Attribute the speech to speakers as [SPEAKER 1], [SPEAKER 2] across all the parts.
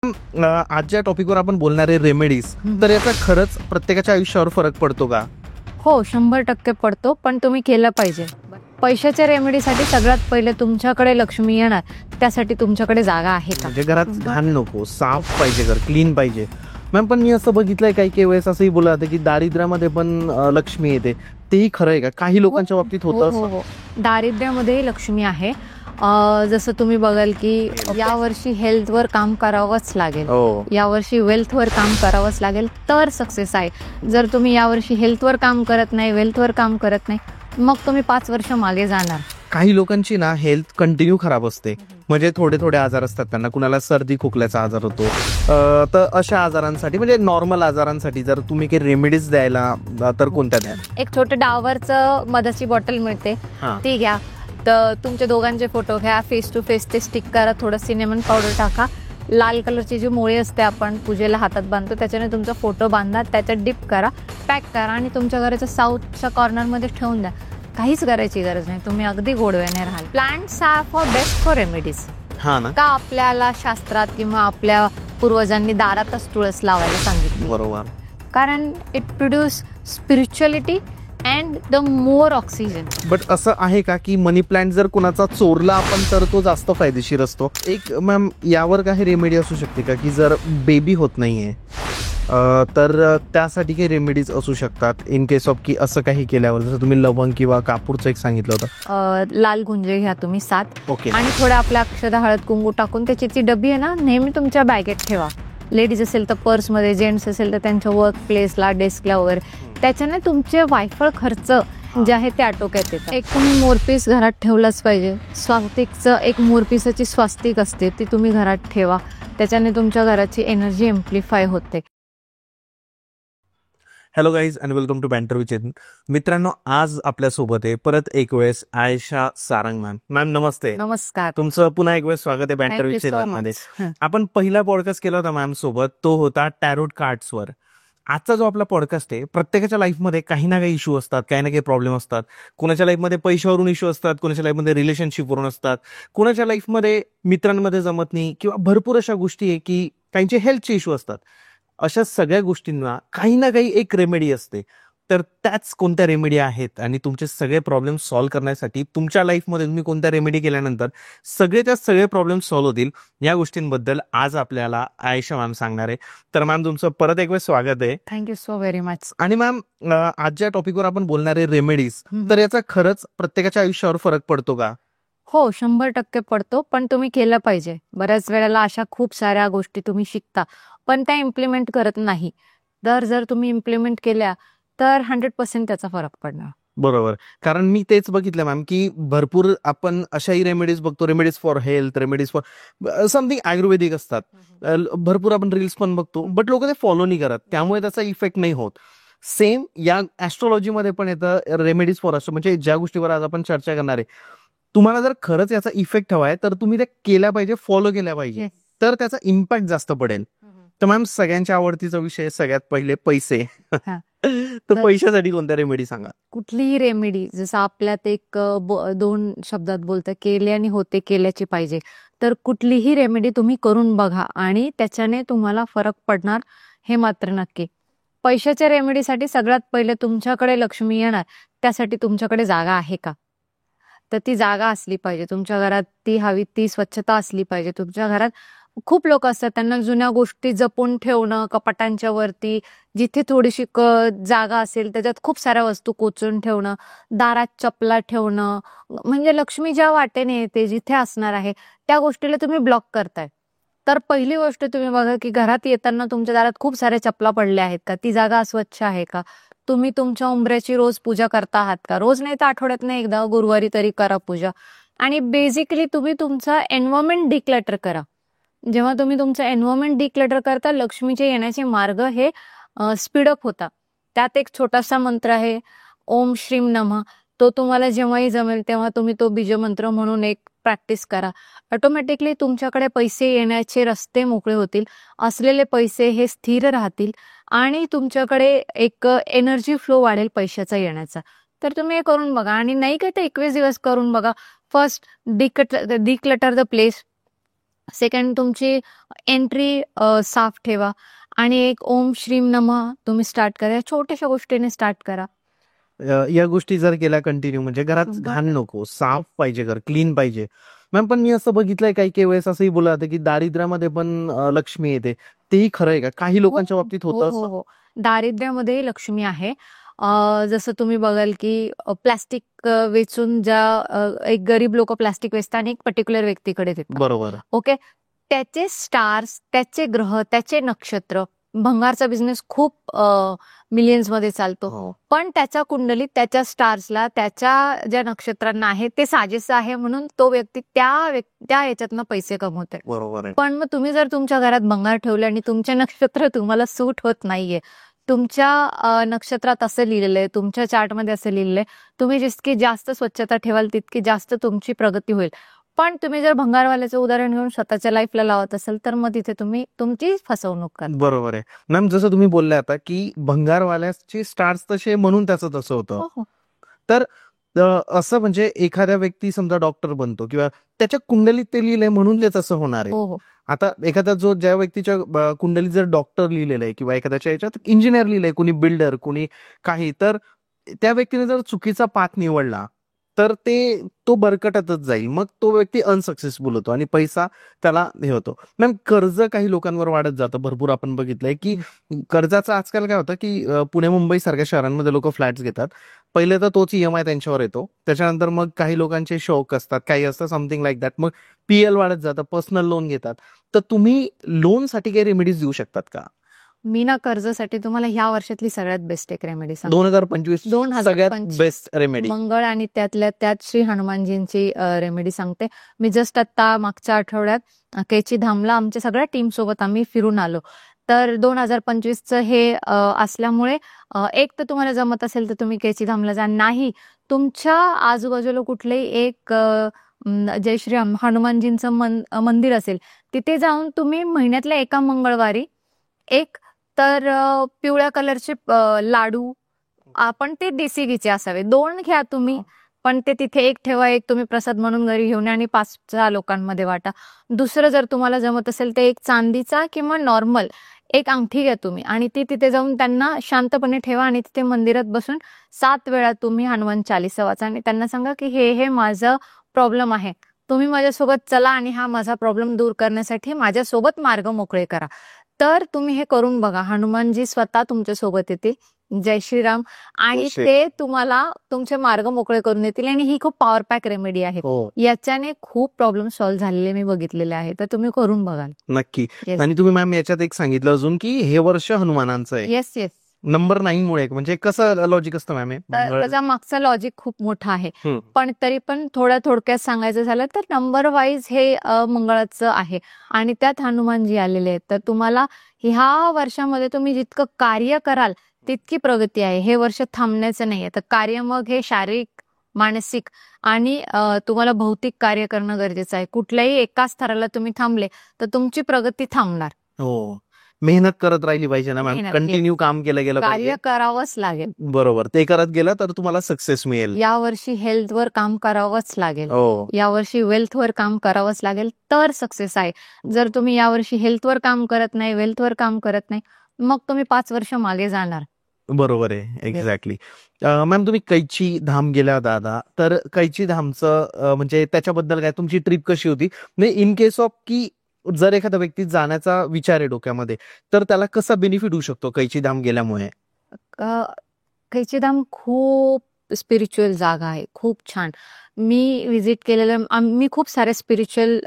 [SPEAKER 1] आजच्या टॉपिकवर आपण बोलणार आहे रेमेडीज. तर याचा खरंच प्रत्येकाच्या आयुष्यावर फरक पडतो का?
[SPEAKER 2] हो, 100% पडतो, पण तुम्ही केलं पाहिजे. पैशाच्या रेमेडीसाठी सगळ्यात पहिले तुमच्याकडे लक्ष्मी येणार, त्यासाठी तुमच्याकडे जागा आहे का?
[SPEAKER 1] म्हणजे घरात घाण नको, साफ पाहिजे, घर क्लीन पाहिजे. मॅम, पण मी असं बघितलंय काही वेळेस असंही बोललं जातं की दारिद्र्यामध्ये पण लक्ष्मी येते. तेही खरं आहे का? काही लोकांच्या बाबतीत होतं
[SPEAKER 2] हो,
[SPEAKER 1] असं?
[SPEAKER 2] हो. दारिद्र्यामध्येही लक्ष्मी आहे. जसं तुम्ही बघाल की यावर्षी हेल्थवर काम करावंच लागेल,
[SPEAKER 1] हो.
[SPEAKER 2] यावर्षी वेल्थवर काम करावंच लागेल, तर सक्सेस आहे. जर तुम्ही यावर्षी हेल्थवर काम करत नाही, वेल्थवर काम करत नाही, मग तुम्ही 5 वर्ष मागे जाणार.
[SPEAKER 1] काही लोकांची ना हेल्थ कंटिन्यू खराब असते, म्हणजे थोडे आजार असतात त्यांना. कुणाला सर्दी खोकल्याचा आजार होतो. तर अशा आजारांसाठी, म्हणजे नॉर्मल आजारांसाठी जर तुम्ही काही रेमेडीज द्यायला तर कोणत्या द्या?
[SPEAKER 2] एक छोटं डावरचं मधाची बॉटल मिळते, ती घ्या. तर तुमच्या दोघांचे फोटो घ्या, फेस टू फेस ते स्टिक करा, थोडं सिनेमन पावडर टाका, लाल कलरची जी मोळी असते आपण पूजेला हातात बांधतो त्याच्याने तुमचा फोटो बांधा, त्याच्यात डिप करा, पॅक करा आणि तुमच्या घराच्या साऊथच्या कॉर्नरमध्ये ठेवून द्या. काहीच करायची गरज नाही, तुम्ही अगदी गोडव्याने राहाल. Plants are for best for remedies.
[SPEAKER 1] हा ना?
[SPEAKER 2] का आपल्याला शास्त्रात किंवा आपल्या पूर्वजांनी दारातच तुळस लावायला सांगितलं?
[SPEAKER 1] बरोबर.
[SPEAKER 2] कारण it produce spirituality and the more oxygen.
[SPEAKER 1] But असं आहे का की मनी प्लांट जर कुणाचा चोरला आपण तर तो जास्त फायदेशीर असतो? एक मॅम, यावर काही रेमेडी असू शकते का की जर बेबी होत नाहीये तर त्यासाठी काही रेमेडीज असू शकतात इन केस ऑफ की असं काही केल्यावर? जसं तुम्ही लवंग किंवा कापूरचं एक सांगितलं होतं.
[SPEAKER 2] लाल गुंजे घ्या तुम्ही 7,
[SPEAKER 1] ओके.
[SPEAKER 2] आणि थोडं आपल्या अक्षदा हळद कुंकू टाकून त्याची ती डबी आहे ना, नेहमी तुमच्या बॅगेत ठेवा. लेडीज असेल तर पर्समध्ये, जेंट्स असेल तर त्यांच्या वर्क प्लेसला, डेस्कला वगैरे. त्याच्याने तुमचे वायफळ खर्च जे आहे ते आटोक्यात येतात. एक तुम्ही मोरपीस घरात ठेवलंच पाहिजे. स्वास्तिकचं एक मोरपीसाची स्वास्तिक असते, ती तुम्ही घरात ठेवा. त्याच्याने तुमच्या घराची एनर्जी एम्प्लिफाय होते.
[SPEAKER 1] Hello guys and welcome to banter with Chetan. मित्रांनो, आज आपल्यासोबत आहे परत एक वेळेस आयशा सारंग मॅम. मॅम नमस्ते.
[SPEAKER 2] नमस्कार.
[SPEAKER 1] तुमचं पुन्हा एक वेळेस स्वागत आहे बँटर विथ चेतन मध्ये. आपण पहिला पॉडकास्ट केला होता मॅम सोबत, तो होता टॅरोट कार्ड्सवर. आजचा जो आपला पॉडकास्ट आहे, प्रत्येकाच्या लाईफमध्ये काही ना काही इश्यू असतात, काही ना काही प्रॉब्लेम असतात. कुणाच्या लाईफमध्ये पैशावरून इश्यू असतात, कुणाच्या लाईफमध्ये रिलेशनशिपवरून असतात, कुणाच्या लाईफमध्ये मित्रांमध्ये जमत नाही, किंवा भरपूर अशा गोष्टी आहे की काहींचे हेल्थचे इश्यू असतात. अशा सगळ्या गोष्टींना काही ना काही एक रेमेडी असते. तर त्याच कोणत्या रेमेडी आहेत आणि तुमचे सगळे प्रॉब्लेम सॉल्व्ह करण्यासाठी तुमच्या लाईफमध्ये तुम्ही कोणत्या रेमेडी केल्यानंतर सगळे प्रॉब्लेम सॉल्व्ह होतील, या गोष्टींबद्दल आज आपल्याला आयशा मॅम सांगणार आहे. तर मॅम, तुमचं परत एक वेळ स्वागत आहे.
[SPEAKER 2] Thank you so very much.
[SPEAKER 1] आणि मॅम, आजच्या टॉपिकवर आपण बोलणार आहे रेमेडीज. तर याचा खरंच प्रत्येकाच्या आयुष्यावर फरक पडतो का?
[SPEAKER 2] हो, 100% पडतो, पण तुम्ही केलं पाहिजे. बऱ्याच वेळेला अशा खूप साऱ्या गोष्टी तुम्ही शिकता, पण त्या इम्प्लिमेंट करत नाही. जर तुम्ही इम्प्लिमेंट केल्या तर 100% त्याचा फरक पडणार.
[SPEAKER 1] बरोबर. कारण मी तेच बघितलं मॅम की भरपूर आपण अशाही रेमेडीज बघतो, remedies for health, remedies for something Ayurvedic असतात. भरपूर आपण रील्स पण बघतो, बट लोक ते फॉलो नाही करत, त्यामुळे त्याचा इफेक्ट नाही होत. सेम या ऍस्ट्रॉलॉजीमध्ये पण येतं रेमेडीज फॉर अस्ट्रो, म्हणजे ज्या गोष्टीवर आज आपण चर्चा करणार आहे. तुम्हाला जर खरंच याचा इफेक्ट हवाय तर तुम्ही ते केल्या पाहिजे, फॉलो केल्या पाहिजे, तर त्याचा इम्पॅक्ट जास्त पडेल. तर मॅम, सगळ्यांच्या आवडतीचा विषय सगळ्यात पहिले पैसे. तर पैशासाठी कोणत्या रेमेडी सांगा?
[SPEAKER 2] कुठलीही रेमेडी, जसं आपल्यात एक 2 शब्दात बोलतं, केले आणि होते केल्याची पाहिजे. तर कुठलीही रेमेडी तुम्ही करून बघा आणि त्याच्याने तुम्हाला फरक पडणार, हे मात्र नक्की. पैशाच्या रेमेडीसाठी सगळ्यात पहिले तुमच्याकडे लक्ष्मी येणार, त्यासाठी तुमच्याकडे जागा आहे का? तर ती जागा असली पाहिजे तुमच्या घरात, ती हवी ती स्वच्छता असली पाहिजे तुमच्या घरात. खूप लोक असतात, त्यांना जुन्या गोष्टी जपून ठेवणं, कपाटांच्या वरती जिथे थोडीशी जागा असेल त्याच्यात खूप साऱ्या वस्तू कोचून ठेवणं, दारात चपला ठेवणं, म्हणजे लक्ष्मी ज्या वाटेने येते, जिथे असणार आहे त्या गोष्टीला तुम्ही ब्लॉक करताय. तर पहिली गोष्ट तुम्ही बघा की घरात येताना तुमच्या दारात खूप साऱ्या चपला पडल्या आहेत का? ती जागा स्वच्छ आहे का? तुम्ही तुमच्या उंबऱ्याची रोज पूजा करता आहात का? रोज नाही तर आठवड्यातनं एकदा, गुरुवारी तरी करा पूजा. आणि बेसिकली तुम्ही तुमचा एन्व्हायरमेंट डिक्लटर करा. जेव्हा तुम्ही तुमचं एन्व्हायरमेंट डिक्लटर करता, लक्ष्मीचे येण्याचे मार्ग हे स्पीडअप होता. त्यात एक छोटासा मंत्र आहे, ओम श्रीम नमः. तो तुम्हाला जेव्हाही जमेल तेव्हा तुम्ही तो बीजमंत्र म्हणून एक प्रॅक्टिस करा. ऑटोमॅटिकली तुमच्याकडे पैसे येण्याचे रस्ते मोकळे होतील. असलेले पैसे हे स्थिर राहतील आणि तुमच्याकडे एक एनर्जी फ्लो वाढेल पैशाचा येण्याचा. तर तुम्ही हे करून बघा. आणि नाही काय तर 21 दिवस करून बघा. First declutter the place, second तुमची एंट्री साफ ठेवा आणि एक ओम श्रीम नमः तुम्ही स्टार्ट करा. या छोट्याशा गोष्टीने स्टार्ट करा.
[SPEAKER 1] या गोष्टी जर केल्या कंटिन्यू, म्हणजे घरात घाण नको, साफ पाहिजे, घर क्लीन पाहिजे. मॅम, पण मी असं बघितलंय काही काही वेळेस असंही बोललं जातं की दारिद्र्यामध्ये पण लक्ष्मी येते. तेही खरं आहे का? काही लोकांच्या बाबतीत होतं
[SPEAKER 2] हो
[SPEAKER 1] असं?
[SPEAKER 2] हो, दारिद्र्यामध्ये लक्ष्मी आहे. जसं तुम्ही बघाल की प्लास्टिक वेचून एक गरीब लोक प्लास्टिक वेचतात आणि एक पर्टिक्युलर व्यक्तीकडे देतात.
[SPEAKER 1] बरोबर.
[SPEAKER 2] ओके, त्याचे स्टार्स, त्याचे ग्रह, त्याचे नक्षत्र, भंगारचा बिझनेस खूप मिलियन्स मध्ये चालतो.
[SPEAKER 1] हो.
[SPEAKER 2] पण त्याच्या कुंडलीत त्याच्या स्टार्सला, त्याच्या ज्या नक्षत्रांना आहे ते साजेसं आहे म्हणून तो व्यक्ती त्या याच्यातनं पैसे कमवतोय.
[SPEAKER 1] बरोबर आहे.
[SPEAKER 2] पण मग तुम्ही जर तुमच्या घरात भंगार ठेवले आणि तुमचे नक्षत्र तुम्हाला सूट होत नाहीये, तुमच्या नक्षत्रात असं लिहिलेलं आहे, तुमच्या चार्टमध्ये असं लिहिलेलं आहे, तुम्ही जितकी जास्त स्वच्छता ठेवाल तितकी जास्त तुमची प्रगती होईल. पण तुम्ही जर भंगारवाल्याचं उदाहरण घेऊन स्वतःच्या लाईफला लावत असाल तर मग तिथे तुम्ही तुमची फसवणूक करा.
[SPEAKER 1] बरोबर आहे. मॅम, जसं तुम्ही बोलले आता की भंगारवाल्याचे स्टार्स तसे म्हणून त्याचं तसं होतं.
[SPEAKER 2] हो हो,
[SPEAKER 1] तर असं म्हणजे एखाद्या व्यक्ती समजा डॉक्टर बनतो किंवा त्याच्या कुंडलीत ते लिहिलंय म्हणून ते तसं होणार आहे.
[SPEAKER 2] हो हो,
[SPEAKER 1] आता एखादा ज्या व्यक्तीच्या कुंडलीत जर डॉक्टर लिहिलेलं आहे किंवा एखाद्याच्या याच्यात इंजिनियर लिहिलंय, कुणी बिल्डर, कुणी काही, तर त्या व्यक्तीने जर चुकीचा पाथ निवडला तर तो बरकटतच जाईल. मग तो व्यक्ती अनसक्सेसफुल होतो आणि पैसा त्याला हे होतो. मॅम, कर्ज काही लोकांवर वाढत जातं. भरपूर आपण बघितलंय की कर्जाचं आजकाल काय होतं की पुणे मुंबई सारख्या शहरांमध्ये लोक फ्लॅट्स घेतात. पहिले तर तोच EMI त्यांच्यावर येतो. त्याच्यानंतर मग काही लोकांचे शौक असतात, काही असतं समथिंग लाईक दॅट. मग PL वाढत जातं, पर्सनल लोन घेतात. तर तुम्ही लोनसाठी काही रेमेडीज देऊ शकतात का?
[SPEAKER 2] मी ना कर्जासाठी तुम्हाला ह्या वर्षातली सगळ्यात बेस्ट एक रेमेडी सांगते.
[SPEAKER 1] 2025 सगळ्यात
[SPEAKER 2] 2025
[SPEAKER 1] बेस्ट रेमेडी.
[SPEAKER 2] मंगळ आणि त्यातल्या त्यात श्री हनुमानजींची रेमेडी सांगते. मी जस्ट आता मागच्या आठवड्यात कैची धामला आमच्या सगळ्या टीम सोबत आम्ही फिरून आलो. तर 2025चं हे असल्यामुळे एक तर तुम्हाला जमत असेल तर तुम्ही कैची धामला जा. नाही, तुमच्या आजूबाजूला कुठलेही एक जय श्री हनुमानजींचं मंदिर असेल, तिथे जाऊन तुम्ही महिन्यातल्या एका मंगळवारी एक तर पिवळ्या कलरचे लाडू, आपण ते देसी घीचे असावे, 2 घ्या तुम्ही, पण ते तिथे एक ठेवा, एक तुम्ही प्रसाद म्हणून घरी घेऊन या आणि 5-6 लोकांमध्ये वाटा. दुसरं जर तुम्हाला जमत असेल तर एक चांदीचा किंवा नॉर्मल एक अंगठी घ्या तुम्ही आणि ती तिथे जाऊन त्यांना शांतपणे ठेवा आणि तिथे मंदिरात बसून 7 वेळा तुम्ही हनुमान चालीसा वाचा आणि त्यांना सांगा की हे माझं प्रॉब्लेम आहे, तुम्ही माझ्यासोबत चला आणि हा माझा प्रॉब्लेम दूर करण्यासाठी माझ्यासोबत मार्ग मोकळे करा. तर तुम्ही हे करून बघा, हनुमानजी स्वतः तुमच्या सोबत येतील. जय श्रीराम. आणि ते तुम्हाला तुमचे मार्ग मोकळे करून देतील आणि ही खूप पॉवर पॅक रेमेडी आहे. याच्याने खूप प्रॉब्लेम सॉल्व्ह झालेले मी बघितलेले आहे, तर तुम्ही करून बघाल
[SPEAKER 1] नक्की. आणि तुम्ही मॅम याच्यात एक सांगितलं अजून की हे वर्ष हनुमानांचं आहे.
[SPEAKER 2] Yes yes.
[SPEAKER 1] नंबर 9 मुळे, म्हणजे कसं लॉजिक असतं मॅम?
[SPEAKER 2] त्याचा मागचा लॉजिक खूप मोठा आहे, पण तरी पण थोडक्यात सांगायचं झालं तर नंबर वाईज हे मंगळाचं आहे आणि त्यात हनुमानजी आलेले आहेत. तर तुम्हाला ह्या वर्षामध्ये तुम्ही जितकं कार्य कराल तितकी प्रगती आहे. हे वर्ष थांबण्याचं नाहीये. तर कार्य मग हे शारीरिक, मानसिक आणि तुम्हाला भौतिक कार्य करणं गरजेचं आहे. कुठल्याही एका स्तराला तुम्ही थांबले तर तुमची प्रगती थांबणार.
[SPEAKER 1] हो, मेहनत करत राहिली पाहिजे ना मॅम, कंटिन्यू काम केलं गेलं पाहिजे,
[SPEAKER 2] कार्य करावंच लागेल.
[SPEAKER 1] बरोबर, ते करत गेलं तर तुम्हाला सक्सेस मिळेल.
[SPEAKER 2] यावर्षी हेल्थवर काम करावंच लागेल, यावर्षी वेल्थवर काम करावंच लागेल, तर सक्सेस आहे. जर तुम्ही यावर्षी हेल्थवर काम करत नाही, वेल्थवर काम करत नाही, मग तुम्ही 5 वर्ष मागे जाणार.
[SPEAKER 1] बरोबर आहे, एक्झॅक्टली. मॅम, तुम्ही कैची धाम गेल्या दादा, तर कैची धामचं म्हणजे त्याच्याबद्दल काय, तुमची ट्रिप कशी होती? म्हणजे इन केस ऑफ की जर एखाद्या व्यक्ती जाण्याचा विचार आहे डोक्यामध्ये, तर त्याला कसा बेनिफिट होऊ शकतो कैची धाम गेल्यामुळे?
[SPEAKER 2] कैची धाम खूप स्पिरिच्युअल जागा आहे, खूप छान. मी विजिट केलेलं, मी खूप सारे स्पिरिच्युअल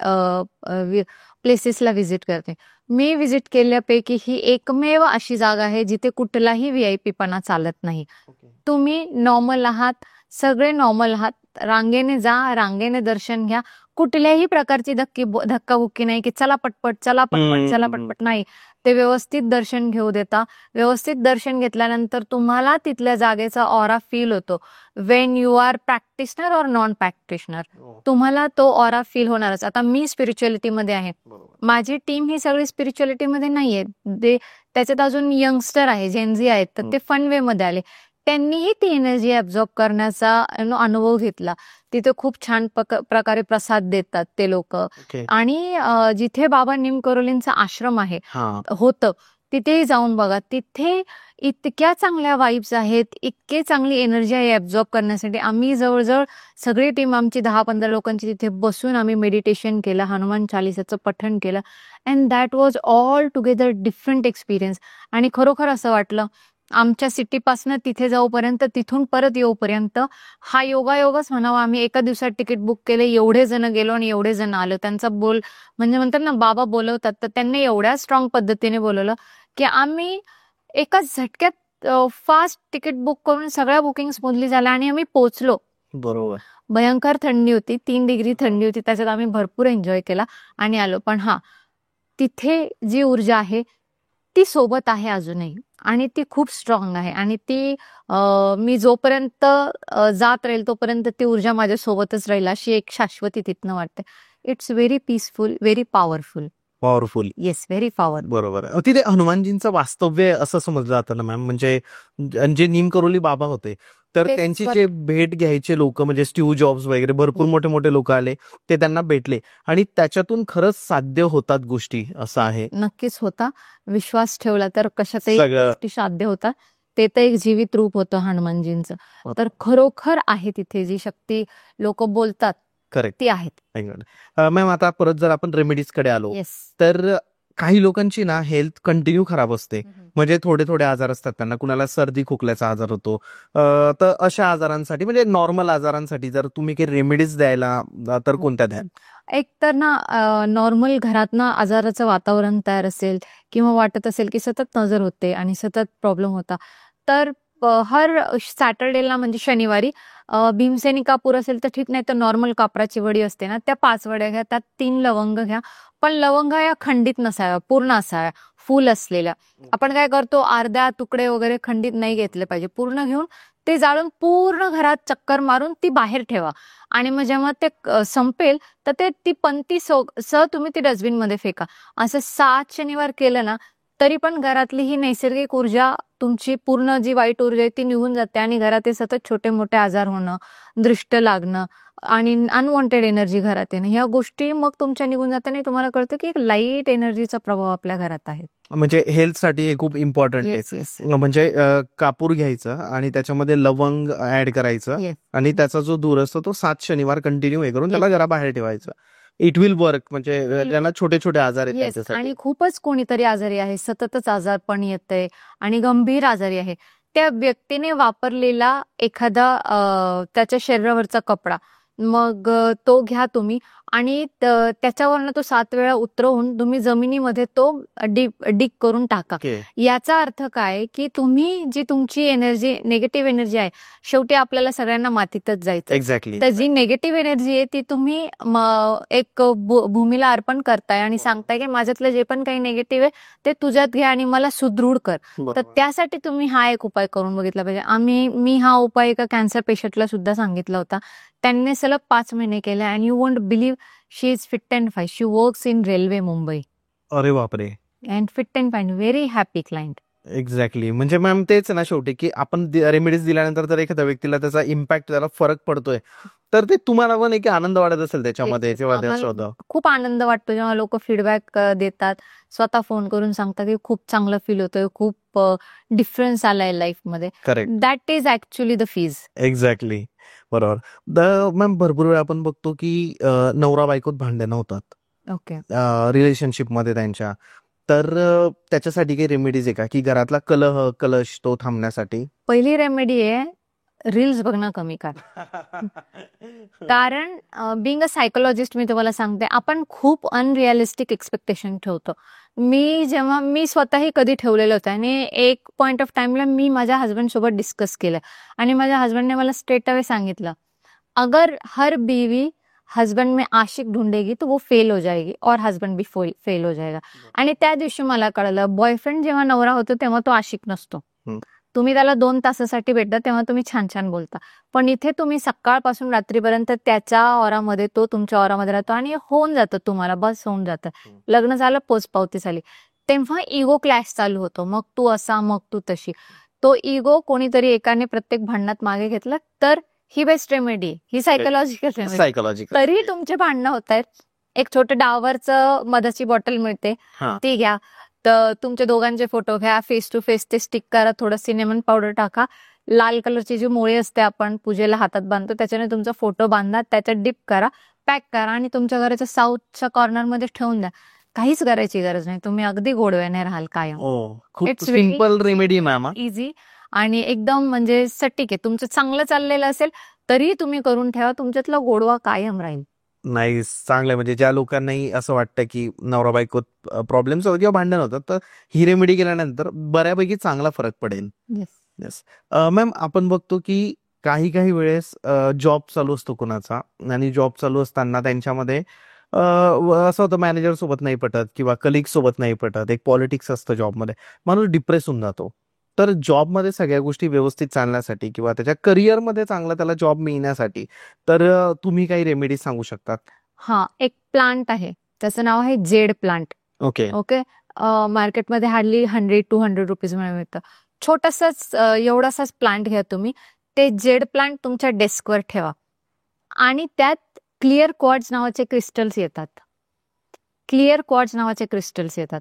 [SPEAKER 2] प्लेसेसला व्हिजिट करते. मी व्हिजिट केल्यापैकी ही एकमेव अशी जागा आहे जिथे कुठलाही VIP पणा चालत नाही. तुम्ही नॉर्मल आहात, सगळे नॉर्मल आहात, रांगेने जा, रांगेने दर्शन घ्या, कुठल्याही प्रकारची धक्काबुक्की नाही की चला पटपट, चला पटपट, चला पटपट, नाही. ते व्यवस्थित दर्शन घेऊ देता. व्यवस्थित दर्शन घेतल्यानंतर तुम्हाला तिथल्या जागेचा ऑरा फील होतो. वेन यू आर प्रॅक्टिशनर और नॉन प्रॅक्टिशनर, तुम्हाला तो ऑरा फील होणारच. आता मी स्पिरिच्युअलिटीमध्ये आहे, माझी टीम ही सगळी स्पिरिच्युअलिटीमध्ये नाहीये, त्याच्यात अजून यंगस्टर आहे, जेनझी आहेत, तर ते फन वे मध्ये आले, त्यांनीही ती एनर्जी ऍब्झॉर्ब करण्याचा अनुभव घेतला. तिथे खूप छान प्रकारे प्रसाद देतात ते लोक.
[SPEAKER 1] ओके.
[SPEAKER 2] आणि जिथे बाबा निम करोलींचा आश्रम आहे
[SPEAKER 1] हा.
[SPEAKER 2] होतं तिथेही जाऊन बघा. तिथे इतक्या चांगल्या वाईब्स आहेत, इतके चांगली एनर्जी आहे ऍब्झॉर्ब करण्यासाठी. आम्ही जवळजवळ सगळी टीम आमची 10-15 लोकांची तिथे बसून आम्ही मेडिटेशन केलं, हनुमान चालिसाचं पठण केलं. And that was all together different experience. आणि खरोखर असं वाटलं आमच्या सिटीपासून तिथे जाऊपर्यंत, तिथून परत येऊपर्यंत हा योगायोगच म्हणावा. आम्ही एका दिवसात तिकीट बुक केले, एवढे जण गेलो आणि एवढे जण आलो. त्यांचा बोल म्हणजे म्हणतात ना बाबा बोलवतात, तर त्यांनी एवढ्या स्ट्रॉंग पद्धतीने बोलवलं की आम्ही एका झटक्यात फास्ट तिकीट बुक करून सगळ्या बुकिंग स्मूथली झाल्या आणि आम्ही पोहोचलो.
[SPEAKER 1] बरोबर.
[SPEAKER 2] भयंकर थंडी होती, 3 डिग्री थंडी होती, त्याच्यात आम्ही भरपूर एन्जॉय केला आणि आलो. पण हा, तिथे जी ऊर्जा आहे ती सोबत आहे अजूनही आणि ती खूप स्ट्रॉंग आहे. आणि ती मी जोपर्यंत जात राहील तोपर्यंत ती ऊर्जा माझ्या सोबतच राहील, अशी एक शाश्वती तिथनं वाटते. It's very peaceful, very powerful.
[SPEAKER 1] Powerful.
[SPEAKER 2] Yes, very powerful.
[SPEAKER 1] बरोबर. तिथे हनुमानजींचं वास्तव्य असं समजलं जातं ना मॅम, म्हणजे जे नीम करोली बाबा होते तर
[SPEAKER 2] तेच
[SPEAKER 1] त्यांची जे भेट घ्यायचे लोक म्हणजे स्टीव्ह जॉब्स वगैरे भरपूर मोठे मोठे लोक आले, ते त्यांना भेटले आणि त्याच्यातून खरंच साध्य होतात गोष्टी, असं आहे.
[SPEAKER 2] नक्कीच होता. विश्वास ठेवला तर कशातही
[SPEAKER 1] सगळं.
[SPEAKER 2] गोष्टी साध्य होतात. ते तर एक जीवित रूप होतं हनुमानजींचं. तर खरोखर आहे तिथे जी शक्ती लोक बोलतात
[SPEAKER 1] करेक्ट.
[SPEAKER 2] ती आहेत.
[SPEAKER 1] मॅम आता परत जर आपण रेमेडीज कडे आलो
[SPEAKER 2] येस.
[SPEAKER 1] तर काही लोकांची ना हेल्थ कंटिन्यू खराब असते, म्हणजे थोडे थोडे आजार असतात त्यांना, कुणाला सर्दी खोकल्याचा आजार होतो. तर अशा आजारांसाठी म्हणजे नॉर्मल आजारांसाठी जर तुम्ही काही रेमेडीज द्यायला तर कोणत्या द्याल?
[SPEAKER 2] एक तर ना नॉर्मल घरात ना आजाराचं वातावरण तयार असेल किंवा वाटत असेल की सतत नजर होते आणि सतत प्रॉब्लेम होता, तर हर सॅटर्डेला म्हणजे शनिवारी भीमसेनी कापूर असेल तर ठीक, नाही तर नॉर्मल कापराची वडी असते ना, त्या 5 वड्या घ्या, त्यात 3 लवंग घ्या. पण लवंग या खंडित नसाव्या, पूर्ण असाव्या, फुल असलेल्या. आपण काय करतो अर्ध्या तुकडे वगैरे खंडित नाही घेतले पाहिजे, पूर्ण घेऊन ते जाळून पूर्ण घरात चक्कर मारून ती बाहेर ठेवा. आणि मग जेव्हा ते संपेल तर ती पंती सह तुम्ही ती डस्टबिन मध्ये फेका. असं 7 शनिवार केलं ना तरी पण घरातली ही नैसर्गिक ऊर्जा, तुमची पूर्ण जी वाईट ऊर्जा आहे ती निघून जाते आणि घरात सतत छोटे मोठे आजार होणं, दृष्ट लागणं आणि अनवॉन्टेड एनर्जी घरात येणं, ह्या गोष्टी मग तुमच्या निघून जातात आणि तुम्हाला कळतं की एक लाईट एनर्जीचा प्रभाव आपल्या घरात आहे.
[SPEAKER 1] म्हणजे हेल्थसाठी हे खूप इम्पॉर्टंट आहे. म्हणजे कापूर घ्यायचं आणि त्याच्यामध्ये लवंग ऍड करायचं आणि त्याचा जो धूर असतो तो 7 शनिवार कंटिन्यू हे करून त्याला घराबाहेर ठेवायचं. It will work. म्हणजे ज्यांना छोटे छोटे आजार आहेत त्यांच्यासाठी.
[SPEAKER 2] आणि खूपच कोणीतरी आजारी आहे, सततच आजार पण येतंय आणि गंभीर आजारी आहे, त्या व्यक्तीने वापरलेला एखादा त्याच्या शरीरावरचा कपडा मग तो घ्या तुम्ही आणि त्याच्यावरनं तो 7 वेळा उतरवून तुम्ही जमिनीमध्ये तो डिग करून टाका. याचा अर्थ काय की तुम्ही जी तुमची एनर्जी, निगेटिव्ह एनर्जी आहे, शेवटी आपल्याला सगळ्यांना मातीतच जायचं.
[SPEAKER 1] एक्झॅक्टली.
[SPEAKER 2] तर जी निगेटिव्ह एनर्जी आहे ती तुम्ही एक भूमीला अर्पण करताय आणि सांगताय की माझ्यातलं जे पण काही निगेटिव्ह आहे ते तुझ्यात घे आणि मला सुदृढ कर. तर त्यासाठी तुम्ही हा एक उपाय करून बघितला पाहिजे. मी हा उपाय एका कॅन्सर पेशंटला सुद्धा सांगितला होता. त्यांनी सलग 5 महिने केले and you won't believe, she is fit and fine. She works in railway Mumbai.
[SPEAKER 1] अरे बापरे.
[SPEAKER 2] And fit and fine, very happy client.
[SPEAKER 1] Exactly. म्हणजे मॅम तेच ना शेवटी की आपण रेमेडीज दिल्यानंतर जर एखाद्या व्यक्तीला त्याचा इम्पॅक्ट, त्याला फरक पडतोय, तर ते तुम्हाला पण एक आनंद वाटत असेल त्याच्यामध्ये जेव्हा ते असं होतं.
[SPEAKER 2] खूप आनंद वाटतो जेव्हा लोक फीडबॅक देतात, स्वतः फोन करून सांगतात की खूप चांगलं फील होतंय, खूप डिफरन्स आलाय लाईफ मध्ये.
[SPEAKER 1] Correct.
[SPEAKER 2] That is actually the fees.
[SPEAKER 1] Exactly. बरोबर. मॅम भरपूर वेळा आपण बघतो की नवरा बायकोत भांडणं होतात.
[SPEAKER 2] ओके.
[SPEAKER 1] रिलेशनशिप मध्ये त्यांच्या, तर त्याच्यासाठी काही रेमेडीज आहे का की घरातला कलश तो थांबण्यासाठी?
[SPEAKER 2] पहिली रेमेडी आहे रील्स बघणं कमी करा. कारण बिंग अ सायकोलॉजिस्ट मी तुम्हाला सांगते, आपण खूप अनरिअलिस्टिक एक्सपेक्टेशन ठेवतो. मी स्वतःही कधी ठेवलेलं होतं आणि एक पॉइंट ऑफ टाइमला मी माझ्या हस्बंड सोबत डिस्कस केलं आणि माझ्या हस्बंडने मला स्ट्रेट अवे सांगितलं, अगर हर बीवी हस्बंड में आशिक ढूंढेगी तो वो फेल हो जाएगी और हस्बंड भी फेल हो जाएगा. आणि त्या दिवशी मला कळलं, बॉयफ्रेंड जेव्हा नवरा होतो तेव्हा तो आशिक नसतो. तुम्ही त्याला 2 तासासाठी भेटता तेव्हा तुम्ही छान छान बोलता, पण इथे तुम्ही सकाळपासून रात्रीपर्यंत त्याच्या ऑरामध्ये, तो तुमच्या ऑरामध्ये राहतो आणि होऊन जातं, तुम्हाला बस होऊन जातं. लग्न झालं, पोचपावती झाली, तेव्हा इगो क्लॅश चालू होतो. मग तू असा, मग तू तशी. तो इगो कोणीतरी एकाने प्रत्येक भांडणात मागे घेतला तर ही बेस्ट रेमेडी, ही सायकोलॉजिकल रेमेडी.
[SPEAKER 1] सायकोलॉजिकल.
[SPEAKER 2] तरी तुमचे भांडणं होत आहेत, एक छोटं डावरचं मधाची बॉटल मिळते,
[SPEAKER 1] हा.
[SPEAKER 2] ती घ्या. तर तुमच्या दोघांचे फोटो घ्या, फेस टू फेस ते स्टिक करा, थोडं सिनेमन पावडर टाका, लाल कलरची जी मोळी असते आपण पूजेला हातात बांधतो त्याच्याने तुमचा फोटो बांधा, त्याच्यात डिप करा, पॅक करा आणि तुमच्या घराच्या साऊथच्या कॉर्नर मध्ये ठेवून द्या. काहीच करायची गरज नाही, तुम्ही अगदी गोडव्याने राहाल कायम.
[SPEAKER 1] खूप
[SPEAKER 2] It's very
[SPEAKER 1] simple remedy ma'am.
[SPEAKER 2] Easy आणि एकदम म्हणजे सटीक आहे. तुमचं चांगलं चाललेलं असेल तरी तुम्ही करून ठेवा, तुमच्यातला गोडवा कायम राहील.
[SPEAKER 1] नाही, चांगलं. म्हणजे ज्या लोकांनाही असं वाटतं की नवरा बायकोत प्रॉब्लेम्स होतात किंवा भांडण होतात, तर ही रेमेडी केल्यानंतर बऱ्यापैकी चांगला फरक पडेल. येस. मॅम, आपण बघतो की काही काही वेळेस जॉब चालू असतो कुणाचा, आणि जॉब चालू असताना त्यांच्यामध्ये असं होतं, मॅनेजर सोबत नाही पटत किंवा कलिग सोबत नाही पटत, एक पॉलिटिक्स असतं जॉबमध्ये, माणूस डिप्रेस होऊन जातो. तर जॉबमध्ये सगळ्या गोष्टी व्यवस्थित चालण्यासाठी किंवा त्याच्या करिअरमध्ये चांगला त्याला जॉब मिळण्यासाठी तर तुम्ही काही रेमेडी सांगू शकतात?
[SPEAKER 2] हा, एक प्लांट आहे, त्याचं नाव आहे जेड प्लांट.
[SPEAKER 1] ओके.
[SPEAKER 2] ओके. मार्केटमध्ये हार्डली 100-200 रुपीज मिळतं. छोटासाच एवढासाच प्लांट घ्या तुम्ही, ते जेड प्लांट तुमच्या डेस्कवर ठेवा आणि त्यात क्लिअर क्वार्ट्ज नावाचे क्रिस्टल्स येतात.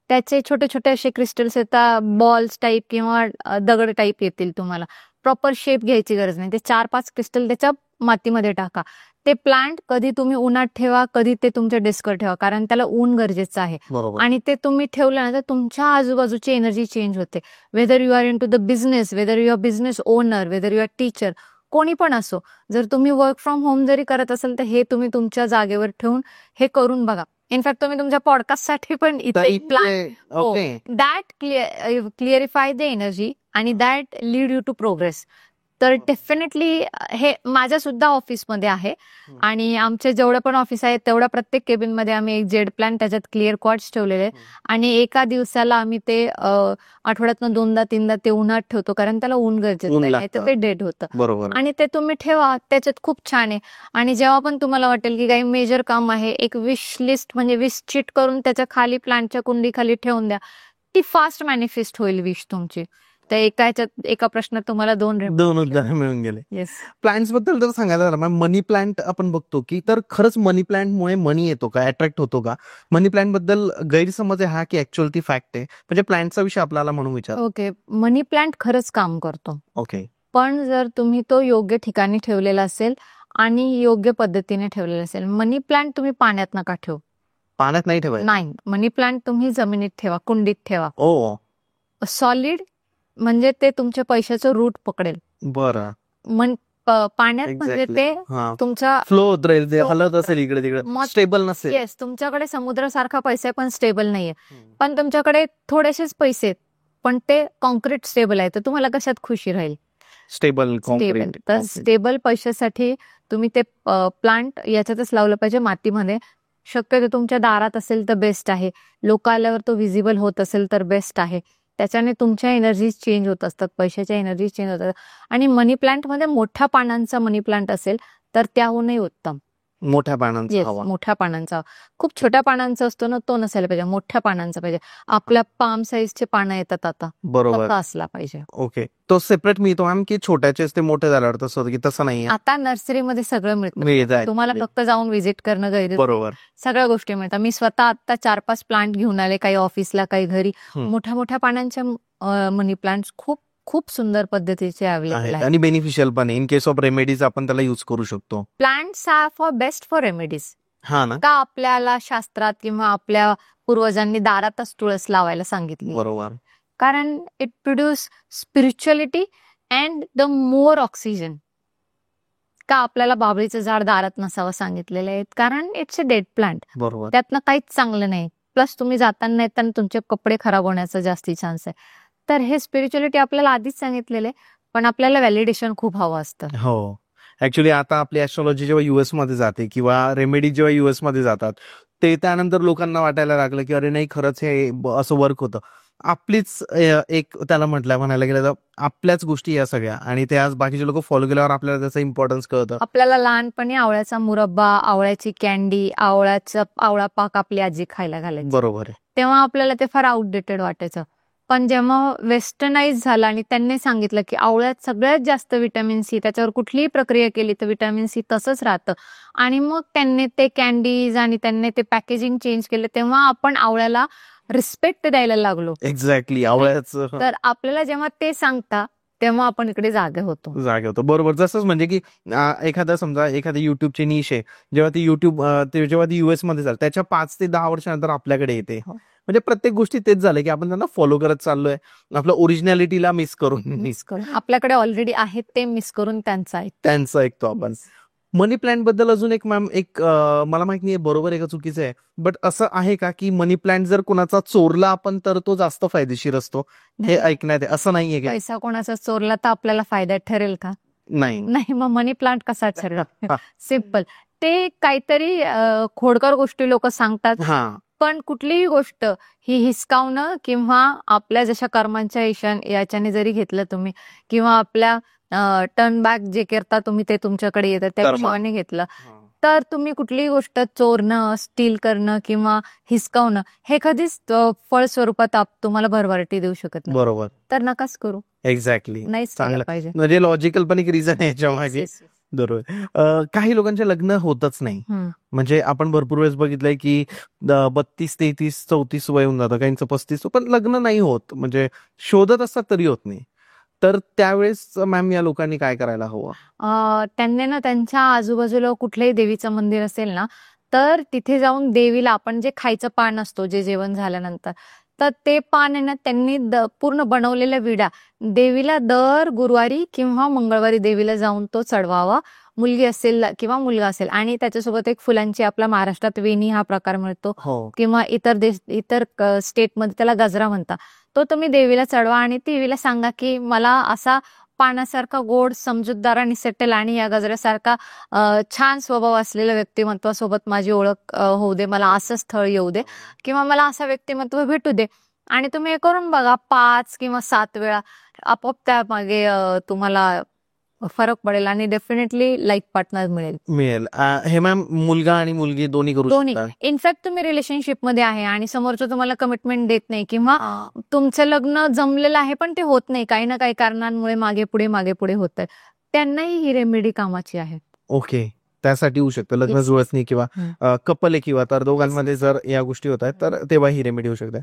[SPEAKER 2] त्याचे छोटे छोटे असे क्रिस्टल्स येतात, बॉल्स टाईप किंवा दगड टाईप येतील तुम्हाला. प्रॉपर शेप घ्यायची गरज नाही. ते 4-5 क्रिस्टल त्याच्या मातीमध्ये टाका. ते प्लांट कधी तुम्ही उन्हात ठेवा, कधी ते तुमच्या डेस्कवर ठेवा, कारण त्याला ऊन गरजेचं आहे. आणि ते तुम्ही ठेवल्यानंतर तुमच्या आजूबाजूची एनर्जी चेंज होते. Whether you are into the business, whether you are business owner, whether you are teacher, कोणी पण असो, जर तुम्ही वर्क फ्रॉम होम जरी करत असाल तर हे तुम्ही तुमच्या जागेवर ठेवून हे करून बघा. इनफॅक्ट तुम्ही तुमच्या पॉडकास्टसाठी पण इथे plant that clarify the energy आणि that lead you to progress. तर डेफिनेटली हे माझ्या सुद्धा ऑफिसमध्ये आहे आणि आमचे जेवढे पण ऑफिस आहेत तेवढ्या प्रत्येक केबिनमध्ये आम्ही एक जेड प्लांट, त्याच्यात क्लिअर क्वार्ट्स ठेवलेले आणि एका दिवसाला आम्ही ते आठवड्यातनं 2-3दा ते उन्हात ठेवतो, कारण त्याला ऊन गरजेचं आहे, तर ते डेड होतं. आणि ते तुम्ही ठेवा, त्याच्यात खूप छान आहे. आणि जेव्हा पण तुम्हाला वाटेल की काही मेजर काम आहे, एक विश लिस्ट म्हणजे विश शीट करून त्याच्या खाली प्लांटच्या कुंडीखाली ठेवून द्या, ती फास्ट मॅनिफेस्ट होईल विश तुमची. तर एका प्रश्नात तुम्हाला 2
[SPEAKER 1] उदाहरण मिळून गेले.
[SPEAKER 2] येस.
[SPEAKER 1] प्लांट्स बद्दल जर सांगायला झालं, मनी प्लांट आपण बघतो की तर खरंच मनी प्लांटमुळे मनी येतो का, अट्रॅक्ट होतो का? मनी प्लांट बद्दल गैरसमज आहे हा की ऍक्च्युअल ती फॅक्ट आहे, म्हणजे प्लांटचा विषय आपल्याला म्हणून विचार.
[SPEAKER 2] ओके, मनी प्लांट खरंच काम करतो.
[SPEAKER 1] ओके.
[SPEAKER 2] पण जर तुम्ही तो योग्य ठिकाणी ठेवलेला असेल आणि योग्य पद्धतीने ठेवलेला असेल. मनी प्लांट तुम्ही पाण्यात नका ठेवू.
[SPEAKER 1] पाण्यात नाही ठेवायचं?
[SPEAKER 2] नाही, मनी प्लांट तुम्ही जमिनीत ठेवा, कुंडीत ठेवा. सॉलिड, म्हणजे ते तुमच्या पैशाचं रूट पकडेल.
[SPEAKER 1] बरं.
[SPEAKER 2] पाण्यात म्हणजे ते तुमचा
[SPEAKER 1] फ्लो होत राहील, ते हलत असेल इकडे तिकडे, स्टेबल नसेल.
[SPEAKER 2] येस, तुमच्याकडे समुद्रासारखा पैसा पण स्टेबल नाहीये, पण तुमच्याकडे थोडेसेच पैसे आहेत पण ते कॉन्क्रीट स्टेबल आहे, तर तुम्हाला कशात खुशी राहील?
[SPEAKER 1] स्टेबल.
[SPEAKER 2] तर स्टेबल पैशासाठी तुम्ही ते प्लांट याच्यातच लावलं पाहिजे, मातीमध्ये. शक्यतो तुमच्या दारात असेल तर बेस्ट आहे, लोक आल्यावर तो व्हिजिबल होत असेल तर बेस्ट आहे. त्याच्याने तुमच्या एनर्जीज चेंज होत असतात, पैशाच्या एनर्जीज चेंज होतात. आणि मनी प्लांटमध्ये मोठ्या पानांचा मनी प्लांट असेल तर त्याहूनही उत्तम.
[SPEAKER 1] मोठ्या पानांचा
[SPEAKER 2] मोठ्या पानांचा. खूप छोट्या पानांचा असतो ना, तो नसायला पाहिजे, मोठ्या पानांचा पाहिजे. आपल्या पाम साईजचे पानं येतात आता,
[SPEAKER 1] बरोबर,
[SPEAKER 2] असला पाहिजे.
[SPEAKER 1] ओके. तो सेपरेट मिळतो मॅम की छोट्याचे ते मोठे झाल्यावर तसं की तसं नाही?
[SPEAKER 2] आता नर्सरीमध्ये सगळं मिळतं, तुम्हाला फक्त जाऊन व्हिजिट करणं गरजेचं.
[SPEAKER 1] बरोबर, सगळ्या
[SPEAKER 2] गोष्टी मिळतात. मी स्वतः आता 4-5 प्लांट घेऊन आले, काही ऑफिसला काही घरी. मोठ्या मोठ्या पानांच्या मनी प्लांट खूप खूप सुंदर पद्धतीचे अवेलेबल आहे
[SPEAKER 1] आणि बेनिफिशियल पण आहे. इन केस ऑफ रेमेडीज आपण त्याला युज करू शकतो.
[SPEAKER 2] Plants are for best for remedies.
[SPEAKER 1] हा ना,
[SPEAKER 2] का आपल्याला शास्त्रात किंवा आपल्या पूर्वजांनी दारातच तुळस लावायला सांगितली?
[SPEAKER 1] बरोबर,
[SPEAKER 2] कारण it produce spirituality and the more oxygen. का आपल्याला बाबळीचं झाड दारात नसावं सांगितलेलं आहे? कारण इट्स अ डेड प्लांट,
[SPEAKER 1] बरोबर.
[SPEAKER 2] त्यातनं काहीच चांगलं नाही. प्लस तुम्ही जाताना येताना तुमचे कपडे खराब होण्याचा जास्ती चान्स आहे. तर हे स्पिरिच्युअलिटी आपल्याला आधीच सांगितलेलं आहे, पण आपल्याला व्हॅलिडेशन खूप हवं असतं.
[SPEAKER 1] हो, ऍक्च्युली आता आपली ऍस्ट्रॉलॉजी जेव्हा युएस मध्ये जाते किंवा रेमेडी जेव्हा युएस मध्ये जातात, ते त्यानंतर लोकांना वाटायला लागलं की अरे नाही, खरंच हे असं वर्क होतं. आपलीच एक त्याला म्हणायला गेलं तर आपल्याच गोष्टी या सगळ्या, आणि ते आज बाकीचे लोक फॉलो केल्यावर आपल्याला त्याचा इम्पॉर्टन्स कळतं.
[SPEAKER 2] आपल्याला लहानपणी आवळ्याचा मुरब्बा, आवळ्याची कॅन्डी, आवळा पाक आपली आजी खायला घालायची,
[SPEAKER 1] बरोबर आहे.
[SPEAKER 2] तेव्हा आपल्याला ते फार आउटडेटेड वाटायचं. पण जेव्हा वेस्टर्नाइज झालं आणि त्यांनी सांगितलं की आवळ्यात सगळ्यात जास्त व्हिटॅमिन सी, त्याच्यावर कुठलीही प्रक्रिया केली तर व्हिटॅमिन सी तसंच राहतं, आणि मग त्यांनी ते कॅन्डीज आणि त्यांनी ते पॅकेजिंग चेंज केलं, तेव्हा आपण आवळ्याला रिस्पेक्ट द्यायला लागलो.
[SPEAKER 1] एक्झॅक्टली, आवळ्याचं
[SPEAKER 2] तर आपल्याला जेव्हा ते सांगता तेव्हा आपण इकडे जागे होतो.
[SPEAKER 1] जागे होतो. बरोबर. जसंच म्हणजे की एखादा समजा एखादी युट्यूबची निश आहे, जेव्हा ती जेव्हा ती US मध्ये जाते, त्याच्या 5 ते 10 वर्षानंतर आपल्याकडे येते.
[SPEAKER 2] हो.
[SPEAKER 1] म्हणजे प्रत्येक गोष्टी तेच झालं की आपण त्यांना फॉलो करत चाललोय, आपलं ओरिजिनॅलिटीला मिस करून
[SPEAKER 2] आपल्याकडे ऑलरेडी आहेत ते मिस करून
[SPEAKER 1] त्यांचं ऐकतो आपण. मनी प्लांट बद्दल अजून एक मॅम मला माहित नाहीये बरोबर आहे का चुकीचं आहे, बट असं आहे का की मनी प्लांट जर कोणाचा चोरला आपण तर तो जास्त फायदेशीर असतो, हे ऐकण्यात आहे, असं नाहीये का?
[SPEAKER 2] पैसा कोणाचा चोरला तर आपल्याला फायदा ठरेल का?
[SPEAKER 1] नाही.
[SPEAKER 2] मग मनी प्लांट कसा ठरेल? सिम्पल. ते काहीतरी खोडकर गोष्टी लोक सांगतात, पण कुठलीही गोष्ट ही हिसकावणं किंवा आपल्या जशा कर्मांच्या याच्याने जरी घेतलं तुम्ही, किंवा आपल्या टर्न बॅक जे करता तुम्ही ते तुमच्याकडे येतं त्या हिशोबाने घेतलं, तर तुम्ही कुठलीही गोष्ट चोरणं, स्टील करणं किंवा हिसकावणं हे कधीच फळ स्वरूपात तुम्हाला भरभराटी देऊ शकत नाही.
[SPEAKER 1] बरोबर.
[SPEAKER 2] तर नकाच करू.
[SPEAKER 1] एक्झॅक्टली.
[SPEAKER 2] नाहीच केलं पाहिजे.
[SPEAKER 1] म्हणजे लॉजिकल पण एक रिझन आहे याच्या मागे. बरोबर. काही लोकांचे लग्न होतच नाही. म्हणजे आपण भरपूर वेळेस बघितलंय की 32, 33, 34 वय होऊन जातं, काहींचं 35, पण लग्न नाही होत, म्हणजे शोधत असतात तरी होत नाही. तर त्यावेळेस मॅम या लोकांनी काय करायला हवं?
[SPEAKER 2] त्यांनी ना त्यांच्या आजूबाजूला कुठलंही देवीचं मंदिर असेल ना, तर तिथे जाऊन देवीला आपण जे खायचं पान असतो, जे जेवण झाल्यानंतर, तर ते पान आहे ना त्यांनी पूर्ण बनवलेल्या विडा देवीला दर गुरुवारी किंवा मंगळवारी देवीला जाऊन तो चढवावा. मुलगी असेल किंवा मुलगा असेल, आणि त्याच्यासोबत एक फुलांची, आपल्या महाराष्ट्रात वेणी हा प्रकार मिळतो, किंवा इतर स्टेटमध्ये त्याला गजरा म्हणतात, तो तुम्ही देवीला चढवा आणि देवीला सांगा की मला असा पानासारखा गोड, समजूतदार आणि सेटल आणि या गजऱ्यासारखा छान स्वभाव असलेल्या व्यक्तिमत्वासोबत माझी ओळख होऊ दे, मला असं स्थळ येऊ दे, किंवा मला असं व्यक्तिमत्व भेटू दे. आणि तुम्ही हे करून बघा 5 किंवा 7 वेळा, आपोआप त्यामागे तुम्हाला फरक पडेल आणि डेफिनेटली लाईफ पार्टनर मिळेल.
[SPEAKER 1] हे मॅम मुलगा आणि मुलगी दोन्ही करू शकतात?
[SPEAKER 2] इनफॅक्ट तुम्ही रिलेशनशिप मध्ये आहे आणि समोरचं तुम्हाला कमिटमेंट देत नाही, किंवा तुमचं लग्न जमलेलं आहे पण ते होत नाही, काही ना काही कारणांमुळे मागे पुढे होत आहे, त्यांनाही ही रेमेडी कामाची आहे.
[SPEAKER 1] ओके. त्यासाठी होऊ शकतं. लग्न जुळत नाही किंवा कपल आहे किंवा तर दोघांमध्ये जर या गोष्टी होत आहेत तर तेव्हा ही रेमेडी होऊ शकते.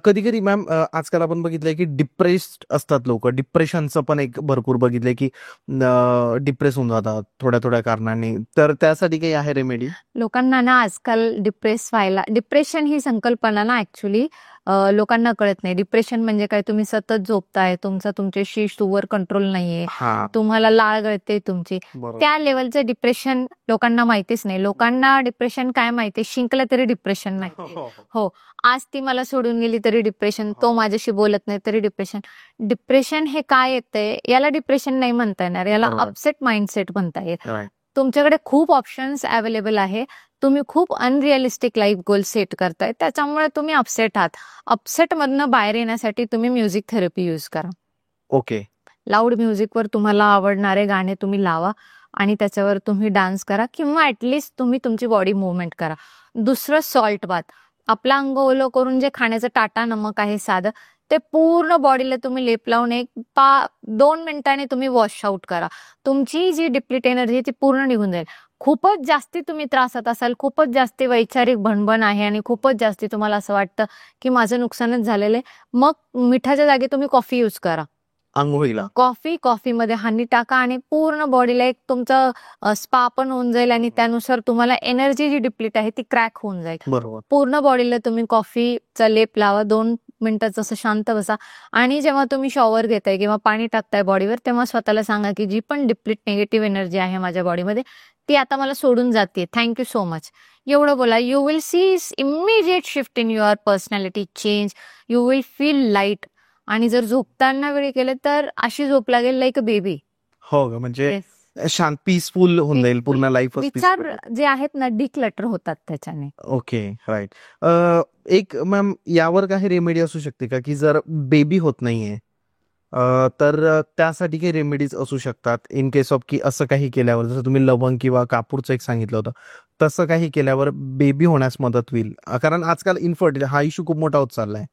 [SPEAKER 1] कधी कधी मॅम आजकाल आपण बघितलंय की डिप्रेस्ड असतात लोक, डिप्रेशनचं पण एक भरपूर बघितलंय की डिप्रेस होऊन जातात थोड्या कारणांनी, तर त्यासाठी काही आहे रेमेडी?
[SPEAKER 2] लोकांना ना आजकाल डिप्रेशन ही संकल्पना ना ऍक्च्युली लोकांना कळत नाही. डिप्रेशन म्हणजे काय, तुम्ही सतत झोपताय, तुमच्याशी शुगर कंट्रोल नाहीये, तुम्हाला लाळ गळते तुमची, त्या लेवलचं डिप्रेशन लोकांना माहितीच नाही. लोकांना डिप्रेशन काय माहिती, शिंकलं तरी डिप्रेशन नाही. हो, आज ती मला सोडून गेली तरी डिप्रेशन, तो माझ्याशी बोलत नाही तरी डिप्रेशन. डिप्रेशन हे काय येतंय, याला डिप्रेशन नाही म्हणता येणार, याला अपसेट माइंडसेट म्हणता येईल. तुमच्याकडे खूप ऑप्शन्स अवेलेबल आहे, तुम्ही खूप अनरिअलिस्टिक लाईफ गोल सेट करताय, त्याच्यामुळे तुम्ही अपसेट आहात. अपसेट मधनं बाहेर येण्यासाठी तुम्ही म्युझिक थेरपी यूज करा.
[SPEAKER 1] ओके.
[SPEAKER 2] लाऊड म्युझिकवर तुम्हाला आवडणारे गाणे तुम्ही लावा आणि त्याच्यावर तुम्ही डान्स करा, किंवा ऍटलिस्ट तुम्ही तुमची बॉडी मुवमेंट करा. दुसरं सॉल्ट बाथ, आपलं अंग ओलं करून जे खाण्याचं टाटा नमक आहे साधं, ते पूर्ण बॉडीला तुम्ही लेप लावून 2 मिनिटांनी तुम्ही वॉश आउट करा. तुमची जी डिप्लीट एनर्जी ती पूर्ण निघून जाईल. खूपच जास्ती तुम्ही त्रासात असाल, खूपच जास्ती वैचारिक भणभण आहे आणि खूपच जास्ती तुम्हाला असं वाटतं की माझं नुकसानच झालेलं आहे, मग मिठाच्या जागी तुम्ही कॉफी यूज करा.
[SPEAKER 1] आंघोळीला
[SPEAKER 2] कॉफीमध्ये हनी टाका आणि पूर्ण बॉडीला एक तुमचं स्पा पण होऊन जाईल, आणि त्यानुसार तुम्हाला एनर्जी जी डिप्लीट आहे ती क्रॅक होऊन जाईल.
[SPEAKER 1] बरोबर.
[SPEAKER 2] पूर्ण बॉडीला तुम्ही कॉफीचा लेप लावा, 2 मिनिटात असं शांत बसा, आणि जेव्हा तुम्ही शॉवर घेताय किंवा पाणी टाकताय बॉडीवर, तेव्हा स्वतःला सांगा की जी पण डिप्लीट निगेटिव्ह एनर्जी आहे माझ्या बॉडीमध्ये ती आता मला सोडून जाते, थँक्यू सो मच, एवढं बोला. You will see immediate shift in your personality change, you will feel light. आणि जर झोपताना वेळी केलं तर अशी झोप लागेल लाईक अ बेबी.
[SPEAKER 1] हो, म्हणजे शांत, पीसफुल होऊन जाईल पूर्ण लाईफ.
[SPEAKER 2] विचार जे आहेत ना डिक्लटर होतात त्याच्याने.
[SPEAKER 1] Okay, right. एक मॅम यावर काही रेमेडी असू शकते का, की जर बेबी होत नाहीये तर त्यासाठी काही रेमेडीज असू शकतात इन केस ऑफ की असं काही केल्यावर, जसं तुम्ही लवंग किंवा कापूरचं एक सांगितलं होतं, तसं काही केल्यावर बेबी होण्यास मदत होईल? कारण आजकाल इन्फर्टिलिटी हा इश्यू खूप मोठा होत चाललाय,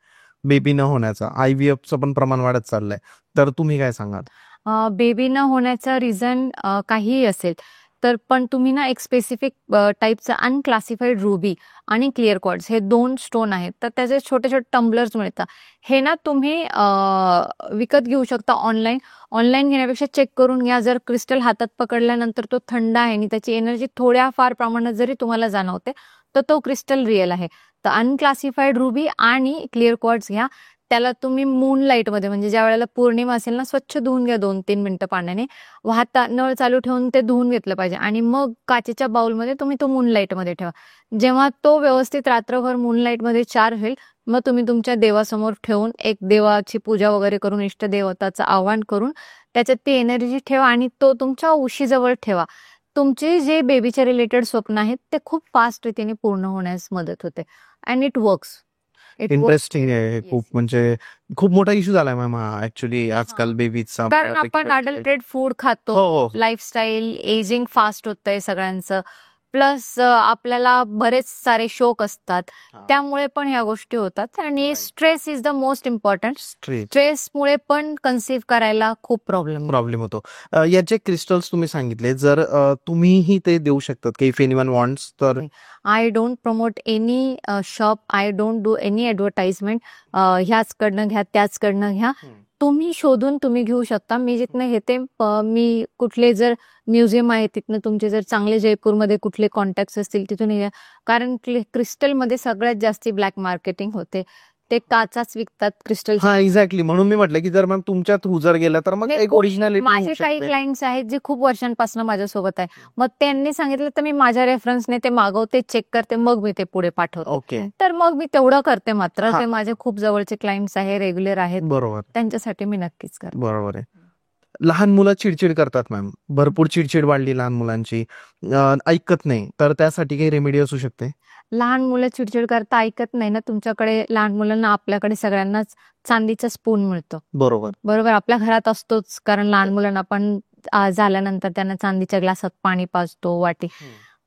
[SPEAKER 1] बेबी न होण्याचा, IVFचं पण प्रमाण वाढत चाललंय, तर तुम्ही काय सांगाल?
[SPEAKER 2] बेबी न छोट्या रिझन काहीही असेल तर पण तुम्ही ना एक स्पेसिफिक टाईपचं अनक्लासिफाईड रुबी आणि क्लिअर क्वार्ट्ज हे 2 स्टोन आहेत, तर त्याचे छोटे छोटे टम्बलर्स मिळतात. हे ना तुम्ही विकत घेऊ शकता ऑनलाईन. ऑनलाईन घेण्यापेक्षा चेक करून घ्या. जर क्रिस्टल हातात पकडल्यानंतर तो थंड आहे आणि त्याची एनर्जी थोड्याफार प्रमाणात जरी तुम्हाला जाणवते तर तो क्रिस्टल रिअल आहे. तर अनक्लासिफाईड रुबी आणि क्लिअर क्वार्ट्ज घ्या. त्याला तुम्ही मूनलाईटमध्ये म्हणजे ज्या वेळेला पौर्णिमा असेल ना, स्वच्छ धुवून घ्या 2-3 मिनिटं पाण्याने. वाहता नळ चालू ठेवून ते धुवून घेतलं पाहिजे आणि मग काचेच्या बाउलमध्ये तुम्ही तो मूनलाईटमध्ये ठेवा. जेव्हा तो व्यवस्थित रात्रभर मूनलाईटमध्ये चार्ज होईल, मग तुम्ही तुमच्या देवासमोर ठेवून एक देवाची पूजा वगैरे करून इष्टदेवताचं आवाहन करून त्याच्यात ती एनर्जी ठेवा आणि तो तुमच्या उशीजवळ ठेवा. तुमचे जे बेबीच्या रिलेटेड स्वप्न आहेत ते खूप फास्ट रीतीने पूर्ण होण्यास मदत होते अँड इट वर्क्स.
[SPEAKER 1] इंटरेस्टिंग आहे हे खूप, म्हणजे खूप मोठा इश्यू झालाय मॅम ऍक्च्युली आजकाल बेबीचा.
[SPEAKER 2] कारण आपण अडल्ट्रेट फूड खातो,
[SPEAKER 1] हो.
[SPEAKER 2] लाईफस्टाईल एजिंग फास्ट होतंय सगळ्यांचं, प्लस आपल्याला बरेच सारे शोक असतात, त्यामुळे पण ह्या गोष्टी होतात. आणि stress is the most important. स्ट्रेसमुळे पण कन्सीव्ह करायला खूप
[SPEAKER 1] प्रॉब्लेम होतो. याचे क्रिस्टल्स तुम्ही सांगितले, जर तुम्हीही ते देऊ शकतात की इफ एनीवन वॉन्ट्स तर.
[SPEAKER 2] I don't promote any shop, I don't do any advertisement. ह्याचकडनं घ्या त्याचकडनं घ्या, तुम्ही शोधून तुम्ही घेऊ शकता. मी जिथनं घेते मी कुठले जर म्युझियम आहे तिथनं तुमचे जर चांगले जयपूरमध्ये कुठले कॉन्टॅक्ट असतील तिथून घ्या. कारण क्रिस्टलमध्ये सगळ्यात जास्ती ब्लॅक मार्केटिंग होते. ते काचाच विकतात क्रिस्टल.
[SPEAKER 1] हा एक्झॅक्टली, म्हणून मी म्हटलं की जर मॅम तुमच्या थ्रू जर गेलं तर मग एक ओरिजिनॅलिटी.
[SPEAKER 2] माझे काही क्लायंट्स आहेत जे खूप वर्षांपासून माझ्यासोबत आहे, मग त्यांनी सांगितलं तर मी माझ्या रेफरन्सने ते मागवते, चेक करते, मग मी ते पुढे पाठवते.
[SPEAKER 1] ओके,
[SPEAKER 2] तर मग मी तेवढं करते. मात्र ते माझे खूप जवळचे क्लायंट्स आहे, रेग्युलर आहेत,
[SPEAKER 1] बरोबर,
[SPEAKER 2] त्यांच्यासाठी मी नक्कीच करते.
[SPEAKER 1] बरोबर आहे. लहान मुलं चिडचिड करतात मॅम, भरपूर चिडचिड वाढली लहान मुलांची, ऐकत नाही, तर त्यासाठी काही रेमेडी असू शकते?
[SPEAKER 2] लहान मुलं चिडचिड करता ऐकत नाही ना, तुमच्याकडे लहान मुलांना आपल्याकडे सगळ्यांनाच चांदीचा स्पून मिळतो. बरोबर आपल्या घरात असतोच, कारण लहान मुलांना आपण झाल्यानंतर त्यांना चांदीच्या ग्लासात पाणी पाजतो, वाटी.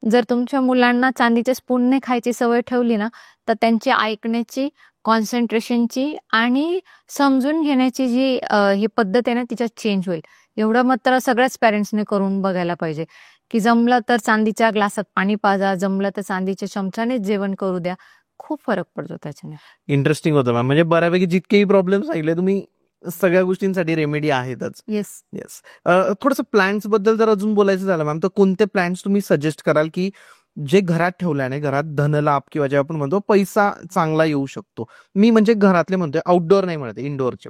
[SPEAKER 2] जर तुमच्या मुलांना चांदीच्या स्पूनने खायची सवय ठेवली ना, तर त्यांची ऐकण्याची, कॉन्सन्ट्रेशनची आणि समजून घेण्याची जी ही पद्धत आहे ना तिच्यात चेंज होईल. एवढं मात्र सगळ्याच पॅरेंट्सने करून बघायला पाहिजे की जमलं तर चांदीच्या ग्लासात पाणी पाजा, जमलं तर चांदीच्या चमच्यानेच जेवण करू द्या. खूप फरक पडतो त्याच्याने.
[SPEAKER 1] इंटरेस्टिंग होतं मॅम, म्हणजे बऱ्यापैकी जितकेही प्रॉब्लेम सांगितले तुम्ही सगळ्या गोष्टींसाठी रेमेडी आहेतच.
[SPEAKER 2] येस.
[SPEAKER 1] थोडंसं प्लॅन्स बद्दल जर अजून बोलायचं झालं मॅम, तर कोणते प्लॅन्स तुम्ही सजेस्ट कराल की जे घरात ठेवल्याने घरात धनलाभ किंवा जे आपण म्हणतो पैसा चांगला येऊ शकतो? मी म्हणजे घरातले म्हणतोय, आउटडोअर नाही म्हणते, इनडोअरचे.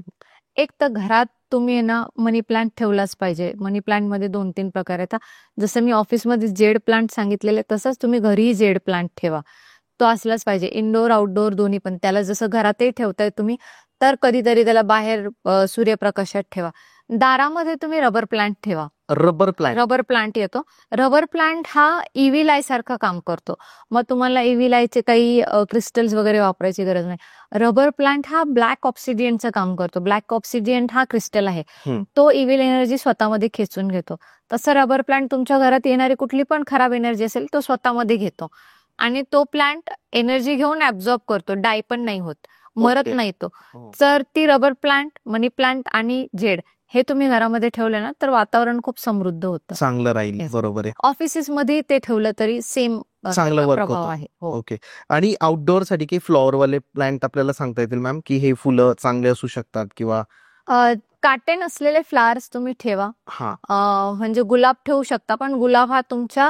[SPEAKER 2] एक तर घरात तुम्ही ना मनी प्लांट ठेवलाच पाहिजे. मनी प्लांटमध्ये 2-3 प्रकार आहेत. जसं मी ऑफिसमध्ये जेड प्लांट सांगितलेले तसंच तुम्ही घरीही जेड प्लांट ठेवा. तो असलाच पाहिजे, इनडोअर आउटडोअर दोन्ही पण. त्याला जसं घरातही ठेवताय तुम्ही, तर कधीतरी त्याला बाहेर सूर्यप्रकाशात ठेवा. दारामध्ये तुम्ही रबर प्लांट ठेवा. रबर प्लांट येतो. रबर प्लांट हा EV लाय सारखं काम करतो. मग तुम्हाला EV लायचे काही क्रिस्टल्स वगैरे वापरायची गरज नाही. रबर प्लांट हा ब्लॅक ऑब्सिडियनचं काम करतो. ब्लॅक ऑब्सिडियन हा क्रिस्टल आहे, तो इव्हिल एनर्जी स्वतःमध्ये खेचून घेतो. तसं रबर प्लांट तुमच्या घरात येणारी कुठली पण खराब एनर्जी असेल तो स्वतःमध्ये घेतो आणि तो प्लांट एनर्जी घेऊन ऍब्झॉर्ब करतो. डाय पण नाही होत, मरत नाही तो. तर ती रबर प्लांट, मनी प्लांट आणि जेड हे तुम्ही घरामध्ये ठेवले ना तर वातावरण खूप समृद्ध होतं,
[SPEAKER 1] चांगलं राहील. बरोबर आहे.
[SPEAKER 2] ऑफिसेसमध्ये ते ठेवलं तरी सेम
[SPEAKER 1] चांगलं वर्क
[SPEAKER 2] प्रभाव आहे.
[SPEAKER 1] ओके. आणि आउटडोअर साठी काही फ्लॉवरवाले प्लांट आपल्याला सांगता येतील मॅम की हे फुलं चांगले असू शकतात किंवा?
[SPEAKER 2] काटे नसलेले फ्लावर्स तुम्ही ठेवा. म्हणजे गुलाब ठेवू शकता, पण गुलाब हा तुमच्या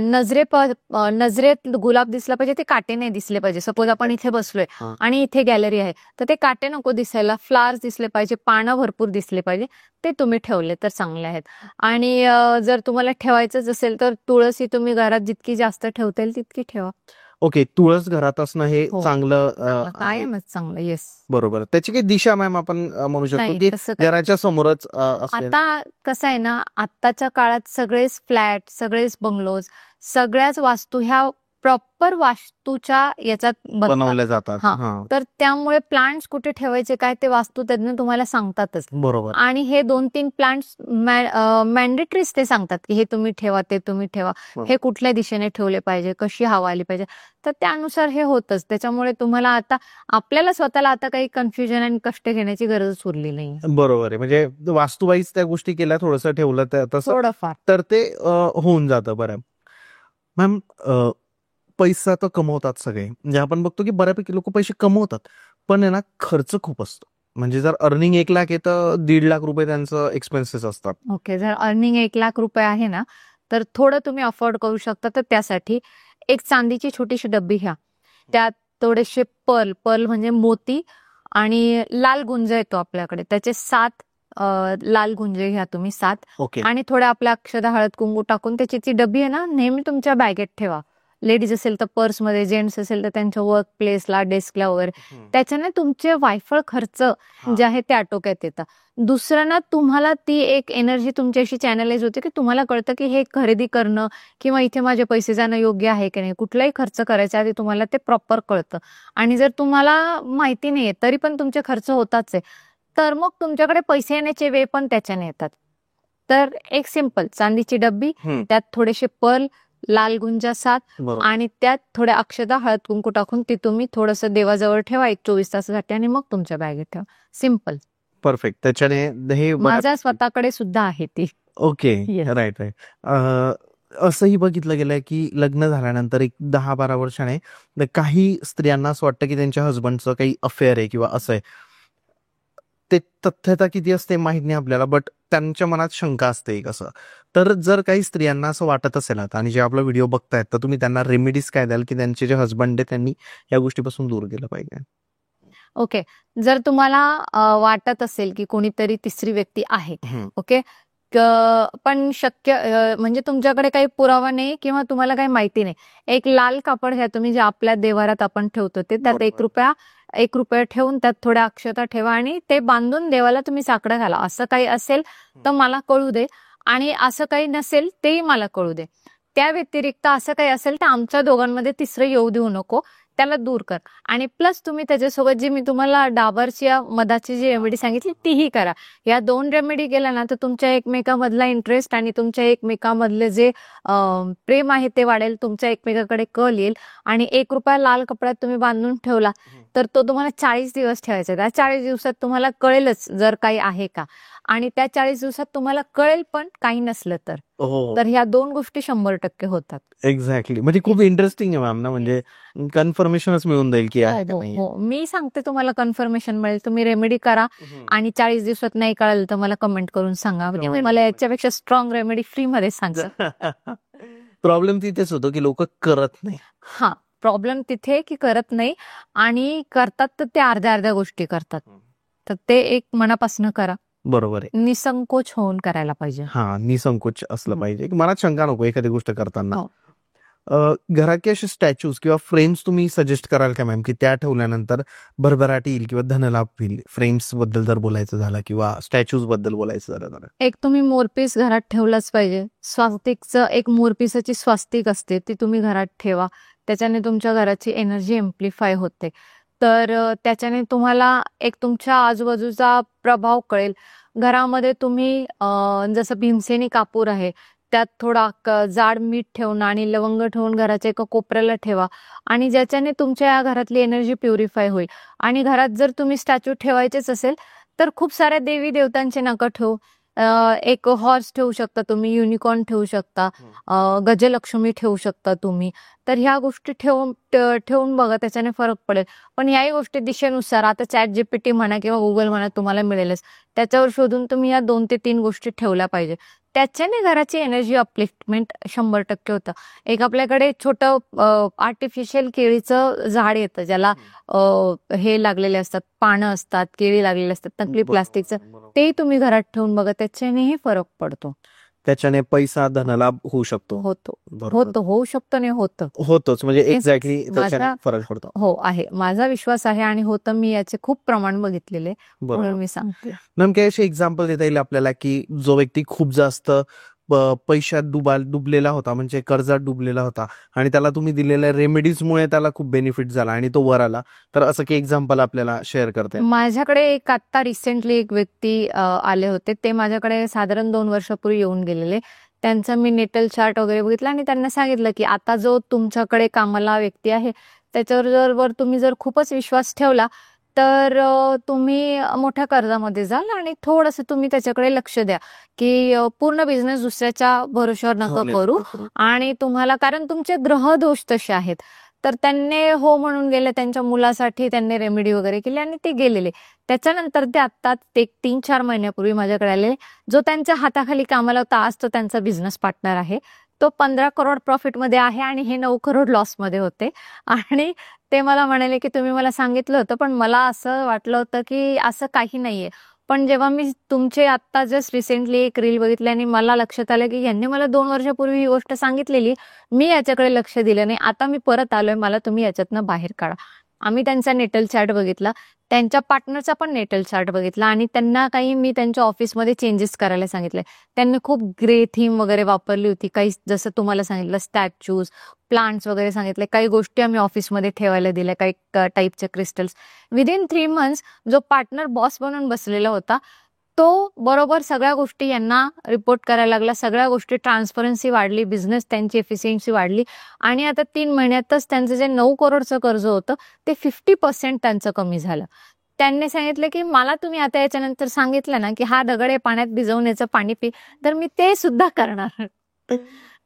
[SPEAKER 2] नजरेत गुलाब दिसला पाहिजे, ते काटे नाही दिसले पाहिजे. सपोज आपण इथे बसलोय आणि इथे गॅलरी आहे, तर ते काटे नको दिसायला, फ्लावर्स दिसले पाहिजे, पानं भरपूर दिसले पाहिजे, ते तुम्ही ठेवले तर चांगले आहेत. आणि जर तुम्हाला ठेवायचंच असेल तर तुळस ही तुम्ही घरात जितकी जास्त ठेवता येईल तितकी ठेवा.
[SPEAKER 1] ओके, तुळस घरात असणं हे चांगलं,
[SPEAKER 2] कायमच चांगलं. येस,
[SPEAKER 1] बरोबर. त्याची काही दिशा मॅम आपण म्हणू शकतो की घराच्या समोरच?
[SPEAKER 2] आता कसं आहे ना, आत्ताच्या काळात सगळेच फ्लॅट, सगळेच बंगलोज, सगळ्याच वास्तू ह्या प्रॉपर वास्तूच्या याच्यात बसतात.
[SPEAKER 1] बनवल्या जातात.
[SPEAKER 2] हा.
[SPEAKER 1] हा,
[SPEAKER 2] तर त्यामुळे प्लांट्स कुठे ठेवायचे काय ते वास्तुतज्ञ तुम्हाला सांगतातच.
[SPEAKER 1] बरोबर.
[SPEAKER 2] आणि हे 2-3 प्लांट्स मॅन्डेटरीज ते सांगतात की हे तुम्ही ठेवा, ते तुम्ही ठेवा,
[SPEAKER 1] बरोबर.
[SPEAKER 2] हे कुठल्या दिशेने ठेवले पाहिजे, कशी हवा आली पाहिजे. तर त्यानुसार हे होतच. त्याच्यामुळे तुम्हाला आता आपल्याला स्वतःला आता काही कन्फ्युजन आणि कष्ट घेण्याची गरजच उरली नाही.
[SPEAKER 1] बरोबर आहे. म्हणजे वास्तुवाईज त्या गोष्टी केल्या, थोडंसं ठेवलं तसं
[SPEAKER 2] थोडंफार.
[SPEAKER 1] तर ते होऊन जातं. बरं मॅम, पैसा तर कमवतात सगळे, म्हणजे आपण बघतो की बऱ्यापैकी लोक पैसे कमवतात, पण आहे ना खर्च खूप असतो. म्हणजे जर अर्निंग 1 लाख आहे तर 1.5 लाख रुपये त्यांचं एक्सपेन्सेस असतात.
[SPEAKER 2] ओके, जर अर्निंग 1 लाख रुपये आहे ना, तर थोडं तुम्ही अफोर्ड करू शकता. तर त्यासाठी एक चांदीची छोटीशी डब्बी घ्या, त्यात थोडेसे पर्ल म्हणजे मोती आणि लाल गुंज येतो आपल्याकडे, त्याचे 7 लाल गुंजे घ्या तुम्ही 7.
[SPEAKER 1] ओके.
[SPEAKER 2] आणि थोड्या आपल्या अक्षदा हळद कुंकू टाकून त्याची ती डब्बी आहे ना नेहमी तुमच्या बॅगेत ठेवा. लेडीज असेल तर पर्समध्ये, जेंट्स असेल तर त्यांच्या वर्क प्लेसला, डेस्कला वगैरे. त्याच्याने तुमचे वायफळ खर्च जे आहे ते आटोक्यात येतात. दुसरं ना, तुम्हाला ती एक एनर्जी तुमच्याशी चॅनलाइज होते की तुम्हाला कळतं की हे खरेदी करणं किंवा इथे माझे पैसे जाणं योग्य आहे की नाही. कुठलाही खर्च करायच्या आधी तुम्हाला ते प्रॉपर कळतं. आणि जर तुम्हाला माहिती नाहीये तरी पण तुमचे खर्च होताच आहे, तर मग तुमच्याकडे पैसे येण्याचे वे पण त्याच्याने येतात. तर एक सिंपल चांदीची डब्बी, त्यात थोडेसे पर्ल, लाल गुंजा 7
[SPEAKER 1] बरोबर.
[SPEAKER 2] आणि त्यात थोड्या अक्षदा हळद कुंकू टाकून ती तुम्ही थोडंसं देवाजवळ ठेवा 24 तासासाठी आणि मग तुमच्या बॅगेत ठेवा. सिंपल.
[SPEAKER 1] परफेक्ट. त्याच्याने हे
[SPEAKER 2] माझ्या स्वतःकडे सुद्धा आहे ती.
[SPEAKER 1] ओके.
[SPEAKER 2] Yes.
[SPEAKER 1] राईट. असंही बघितलं गेलंय की लग्न झाल्यानंतर एक 10-12 वर्षाने काही स्त्रियांना असं वाटतं की त्यांच्या हजबंडचं काही अफेअर आहे किंवा असं आहे. ते तथ्यता किती असते माहित नाही आपल्याला, बट त्यांच्या मनात शंका असते एक असं. तर जर काही स्त्रियांना असं वाटत असेल आता आणि जे आपला व्हिडिओ बघतायत, तर तुम्ही त्यांना रेमेडीज काय द्याल की त्यांचे जे हजबंड आहे त्यांनी या गोष्टीपासून दूर गेलं पाहिजे?
[SPEAKER 2] ओके, जर तुम्हाला वाटत असेल की कोणीतरी तिसरी व्यक्ती आहे, ओके, पण शक्य म्हणजे तुमच्याकडे काही पुरावा नाही किंवा तुम्हाला काही माहिती नाही, एक लाल कापड घ्या तुम्ही, जे आपल्या देवारात आपण ठेवतो ते, त्यात
[SPEAKER 1] बरोबर.
[SPEAKER 2] 1 रुपया ठेवून त्यात थोड्या अक्षता ठेवा आणि ते बांधून देवाला तुम्ही साकडं घाला. असं काही असेल तर मला कळू दे, आणि असं काही नसेल तेही मला कळू दे. त्या व्यतिरिक्त असं काही असेल तर आमच्या दोघांमध्ये तिसरं येऊ देऊ नको, त्याला दूर कर. आणि प्लस तुम्ही त्याच्यासोबत जी मी तुम्हाला डाबरची मधाची जी रेमेडी सांगितली तीही करा. या 2 रेमेडी केल्या ना तर तुमच्या एकमेकांमधला इंटरेस्ट आणि तुमच्या एकमेकांमधले जे प्रेम आहे ते वाढेल, तुमच्या एकमेकांकडे कल येईल. आणि 1 रुपया लाल कपड्यात तुम्ही बांधून ठेवला तर तो तुम्हाला 40 दिवस ठेवायचा. त्या 40 दिवसात तुम्हाला कळेलच जर काही आहे का, आणि त्या 40 दिवसात तुम्हाला कळेल पण काही नसलं तर. तर ह्या 2 गोष्टी 100% होतात.
[SPEAKER 1] एक्झॅक्टली. म्हणजे खूप इंटरेस्टिंग आहे मॅम ना, म्हणजे कन्फर्मेशनच मिळून जाईल की आहे का नाही.
[SPEAKER 2] हो, मी सांगते तुम्हाला कन्फर्मेशन मिळेल. तुम्ही रेमेडी करा आणि 40 दिवसात नाही कळालं तर मला कमेंट करून सांगा. म्हणजे मला याच्यापेक्षा स्ट्रॉंग रेमेडी फ्री मध्ये सांगा.
[SPEAKER 1] प्रॉब्लेम तिथेच होतो की लोक करत नाही.
[SPEAKER 2] हा, प्रॉब्लेम तिथे की करत नाही, आणि करतात तर ते अर्ध्या गोष्टी करतात. तर ते एक मनापासून करा.
[SPEAKER 1] बरोबर आहे.
[SPEAKER 2] निसंकोच होऊन करायला पाहिजे.
[SPEAKER 1] हा, निसंकोच असलं पाहिजे. मनात शंका नको एखादी गोष्ट करताना.
[SPEAKER 2] हो.
[SPEAKER 1] घरात असे स्टॅच्यूज किंवा फ्रेम्स तुम्ही सजेस्ट कराल का मॅम, की त्या ठेवल्यानंतर भरभराट येईल किंवा धनलाभ होईल? फ्रेम्स बद्दल जर बोलायचं झालं किंवा स्टॅच्यूज बद्दल बोलायचं झालं तर
[SPEAKER 2] एक तुम्ही मोरपीस घरात ठेवलाच पाहिजे. स्वास्तिकचं एक मोरपिसाची स्वास्तिक असते, ती तुम्ही घरात ठेवा. त्याच्याने तुमच्या घराची एनर्जी एम्प्लिफाय होते. तर त्याच्याने तुम्हाला एक तुमच्या आजूबाजूचा प्रभाव कळेल. घरामध्ये तुम्ही जसं भीमसेनी कापूर आहे, त्यात थोडा जाड मीठ ठेवून आणि लवंग ठेवून घराच्या एका कोपऱ्याला ठेवा, आणि ज्याच्याने तुमच्या या घरातली एनर्जी प्युरिफाय होईल. आणि घरात जर तुम्ही स्टॅच्यू ठेवायचेच असेल तर खूप साऱ्या देवी देवतांचे नका ठेवू. एक हॉर्स ठेवू शकता तुम्ही, युनिकॉर्न ठेवू शकता, गजलक्ष्मी ठेवू शकता तुम्ही. तर ह्या गोष्टी ठेवून बघा, त्याच्याने फरक पडेल. पण याही गोष्टी दिशेनुसार, आता ChatGPT म्हणा किंवा गुगल म्हणा तुम्हाला मिळेलच, त्याच्यावर शोधून तुम्ही या 2 ते 3 गोष्टी ठेवल्या पाहिजे. त्याच्याने घराची एनर्जी अपलिफ्टमेंट 100% होतं. एक आपल्याकडे छोटं आर्टिफिशियल केळीचं झाड येतं, ज्याला हे लागलेले असतात, पानं असतात, केळी लागलेली असतात, नकली प्लास्टिकचं. ते तुम्ही घरात ठेवून बघा, त्याच्यानेही फरक पडतो.
[SPEAKER 1] त्याच्याने पैसा धनलाभ होऊ शकतो.
[SPEAKER 2] होऊ शकतो नाही
[SPEAKER 1] होतोच, म्हणजे एक्झॅक्टली त्याच्याने फरक पडतो.
[SPEAKER 2] हो, आहे, माझा विश्वास आहे आणि होतं. मी याचे खूप प्रमाण बघितलेले, म्हणून मी सांगते.
[SPEAKER 1] नेमके असे एक्झाम्पल देता येईल आपल्याला की जो व्यक्ती खूप जास्त पैशात डुबलेला होता, म्हणजे कर्जात डुबलेला होता, आणि त्याला तुम्ही दिलेल्या रेमेडीजमुळे त्याला खूप बेनिफिट झाला आणि तो वर आला. तर असं काही एक्झाम्पल आपल्याला शेअर करते?
[SPEAKER 2] माझ्याकडे एक आता रिसेंटली एक व्यक्ती आले होते. ते माझ्याकडे साधारण 2 वर्षापूर्वी येऊन गेलेले. त्यांचा मी नेटल चार्ट वगैरे बघितला आणि त्यांना सांगितलं की आता जो तुमच्याकडे कामाला व्यक्ती आहे त्याच्यावर तुम्ही जर खूपच विश्वास ठेवला तर तुम्ही मोठ्या कर्जामध्ये जाल आणि थोडंसं तुम्ही त्याच्याकडे लक्ष द्या की पूर्ण बिझनेस दुसऱ्याच्या भरोश्यावर नका करू. आणि तुम्हाला, कारण तुमचे ग्रह दोष तसे आहेत. तर त्यांनी हो म्हणून गेले, त्यांच्या मुलासाठी त्यांनी रेमेडी वगैरे केली आणि ते गेलेले. त्याच्यानंतर ते आत्ता एक 3-4 महिन्यापूर्वी माझ्याकडे आले. जो त्यांच्या हाताखाली कामाला होता आज तो त्यांचा बिझनेस पार्टनर आहे. तो 15 करोड प्रॉफिटमध्ये आहे आणि हे 9 करोड लॉसमध्ये होते. आणि ते मला म्हणाले की तुम्ही मला सांगितलं होतं पण मला असं वाटलं होतं की असं काही नाहीये. पण जेव्हा मी तुमचे आत्ता जस्ट रिसेंटली एक रील बघितली आणि मला लक्षात आलं की यांनी मला 2 वर्षापूर्वी ही गोष्ट सांगितलेली, मी याच्याकडे लक्ष दिलं नाही. आता मी परत आलोय, मला तुम्ही याच्यातनं बाहेर काढा. आम्ही त्यांचा नेटल चार्ट बघितला, त्यांच्या पार्टनरचा पण नेटल चार्ट बघितला आणि त्यांना काही मी त्यांच्या ऑफिसमध्ये चेंजेस करायला सांगितले. त्यांनी खूप ग्रे थीम वगैरे वापरली होती. काही जसं तुम्हाला सांगितलं स्टॅच्यूज, प्लांट्स वगैरे सांगितले. काही गोष्टी आम्ही ऑफिसमध्ये ठेवायला दिल्या, काही टाईपचे क्रिस्टल्स. विदिन 3 मंथ्स जो पार्टनर बॉस बनून बसलेला होता तो बरोबर सगळ्या गोष्टी यांना रिपोर्ट करायला लागला. सगळ्या गोष्टी, ट्रान्सपरन्सी वाढली, बिझनेस त्यांची एफिशियन्सी वाढली आणि आता 3 महिन्यातच त्यांचं जे 9 करोडचं कर्ज होतं ते 50% त्यांचं कमी झालं. त्यांनी सांगितलं की मला तुम्ही आता याच्यानंतर सांगितलं ना की हा दगड आहे पाण्यात भिजवून याचं पाणी पी, तर मी ते सुद्धा करणार.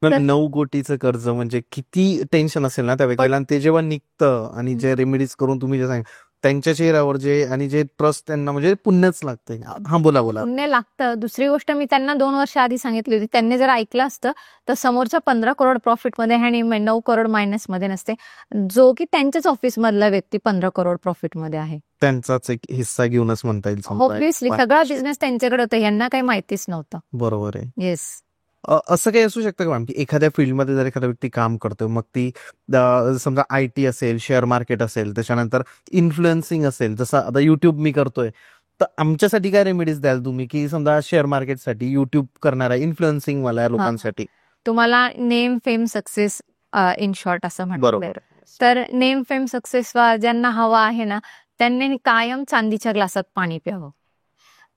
[SPEAKER 1] 9 कोटीचं कर्ज म्हणजे किती टेन्शन असेल ना त्या व्यक्तीला. आणि ते जेव्हा निघतं आणि जे रेमेडीज करून तुम्ही जे सांगितलं त्यांच्या चेहऱ्यावर जे आणि जे ट्रस्ट त्यांना, म्हणजे पुण्यच लागतंय. हा बोला.
[SPEAKER 2] पुण्य लागतं. दुसरी गोष्ट मी त्यांना 2 वर्ष आधी सांगितली होती. त्यांनी जर ऐकलं असतं तर समोरच्या 15 करोड प्रॉफिटमध्ये आणि 9 करोड मायनसमध्ये नसते. जो की त्यांच्याच ऑफिसमधला व्यक्ती 15 करोड प्रॉफिटमध्ये आहे.
[SPEAKER 1] त्यांचाच एक हिस्सा घेऊनच म्हणता येईल.
[SPEAKER 2] ऑब्व्हियसली सगळा बिझनेस त्यांच्याकडे होता, यांना काही माहितीच नव्हतं.
[SPEAKER 1] बरोबर आहे.
[SPEAKER 2] येस.
[SPEAKER 1] असं काही असू शकतं का मॅम की एखाद्या फील्डमध्ये जर एखादा व्यक्ती काम करतोय, मग ती समजा IT असेल, शेअर मार्केट असेल, त्याच्यानंतर इन्फ्लुएन्सिंग असेल, जसं आता युट्यूब मी करतोय, तर आमच्यासाठी काय रेमेडीज द्याल तुम्ही की समजा शेअर मार्केटसाठी युट्यूब करणाऱ्या इन्फ्लुएन्सिंग वाल्या लोकांसाठी?
[SPEAKER 2] तुम्हाला name, fame, success in short असं म्हणतो.
[SPEAKER 1] बरोबर.
[SPEAKER 2] तर नेम, फेम, सक्सेस ज्यांना हवा आहे ना त्यांनी कायम चांदीच्या ग्लासात पाणी प्यावं.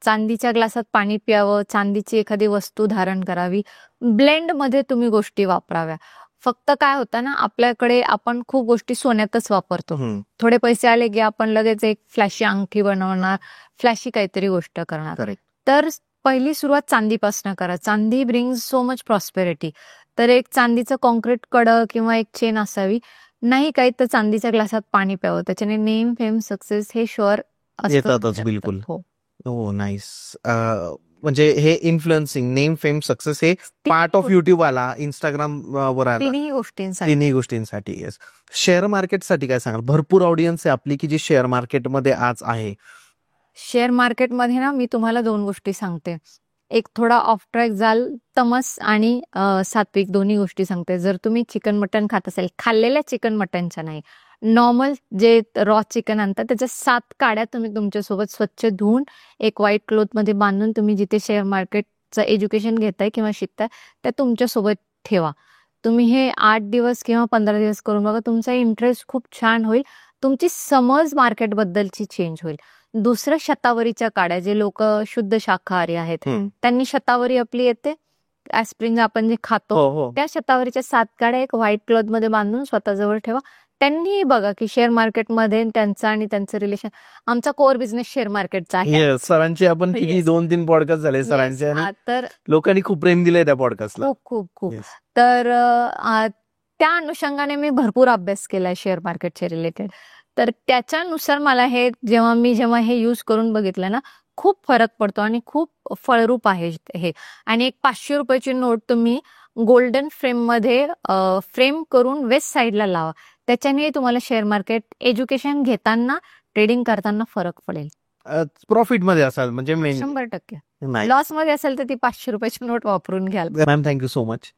[SPEAKER 2] चांदीच्या ग्लासात पाणी प्यावं, चांदीची एखादी वस्तू धारण करावी, ब्लेंडमध्ये तुम्ही गोष्टी वापराव्या. फक्त काय होतं ना, आपल्याकडे आपण खूप गोष्टी सोन्यातच वापरतो. थोडे पैसे आले की आपण लगेच एक फ्लॅशी अंगठी बनवणार, फ्लॅशी काहीतरी गोष्ट करणार. तर पहिली सुरुवात चांदीपासून करा. चांदी ब्रिंग्स सो मच प्रॉस्पेरिटी. तर एक चांदीचं कॉन्क्रीट कडं किंवा एक चेन असावी. नाही काही तर चांदीच्या ग्लासात पाणी प्यावं. त्याच्याने नेम, फेम, सक्सेस हे शुअर
[SPEAKER 1] येतातच. बिलकुल. हो, नाईस. म्हणजे हे इन्फ्लुएन्सिंग, नेम, फेम, सक्सेस हे पार्ट ऑफ युट्यूब आला, इंस्टाग्राम वर आला, तिन्ही गोष्टींसाठी. येस. शेअर मार्केटसाठी काय सांगाल? भरपूर ऑडियन्स आहे आपली की जी शेअर मार्केटमध्ये आज आहे.
[SPEAKER 2] शेअर मार्केटमध्ये ना मी तुम्हाला 2 गोष्टी सांगते. एक थोडा ऑफ ट्रॅक जाल, तमस आणि सात्विक दोन्ही गोष्टी सांगते. जर तुम्ही चिकन मटन खात असेल, खाल्लेल्या चिकन मटनच्या नाही, नॉर्मल जे रॉ चिकन आणतात त्याच्या 7 काड्या तुम्ही तुमच्यासोबत स्वच्छ धुवून एक व्हाईट क्लोथमध्ये बांधून तुम्ही जिथे शेअर मार्केटचं एज्युकेशन घेताय किंवा शिकताय त्या तुमच्यासोबत ठेवा. तुम्ही हे 8 दिवस किंवा 15 दिवस करून बघा. तुमचा इंटरेस्ट खूप छान होईल. तुमची समज मार्केटबद्दलची चेंज होईल. दुसरं, शतावरीच्या काड्या, जे लोक शुद्ध शाकाहारी आहेत त्यांनी शतावरी आपली येते ऍस्प्रिन आपण जे खातो, त्या शतावरीच्या 7 काड्या एक व्हाईट क्लॉथ मध्ये बांधून स्वतःजवळ ठेवा. त्यांनी बघा की शेअर मार्केटमध्ये त्यांचं आणि त्यांचं रिलेशन. आमचा कोर बिझनेस शेअर मार्केटचा आहे.
[SPEAKER 1] सरांची आपण 2-3 पॉडकास्ट झाले सरांचे, तर लोकांनी खूप प्रेम दिलंय त्या पॉडकास्टला.
[SPEAKER 2] खूप. तर त्या अनुषंगाने मी भरपूर अभ्यास केलाय शेअर मार्केटच्या रिलेटेड. तर त्याच्यानुसार मला हे जेव्हा हे यूज करून बघितलं ना, खूप फरक पडतो आणि खूप फळरूप आहे हे. आणि एक 500 रुपयाची नोट तुम्ही गोल्डन फ्रेम मध्ये फ्रेम करून वेस्ट साईडला लावा. त्याच्याने तुम्हाला शेअर मार्केट एज्युकेशन घेताना, ट्रेडिंग करताना फरक पडेल.
[SPEAKER 1] प्रॉफिट मध्ये असाल म्हणजे
[SPEAKER 2] 100%. लॉस मध्ये असेल तर ती 500 रुपयाची नोट वापरून घ्याल.
[SPEAKER 1] Ma'am, thank you so much.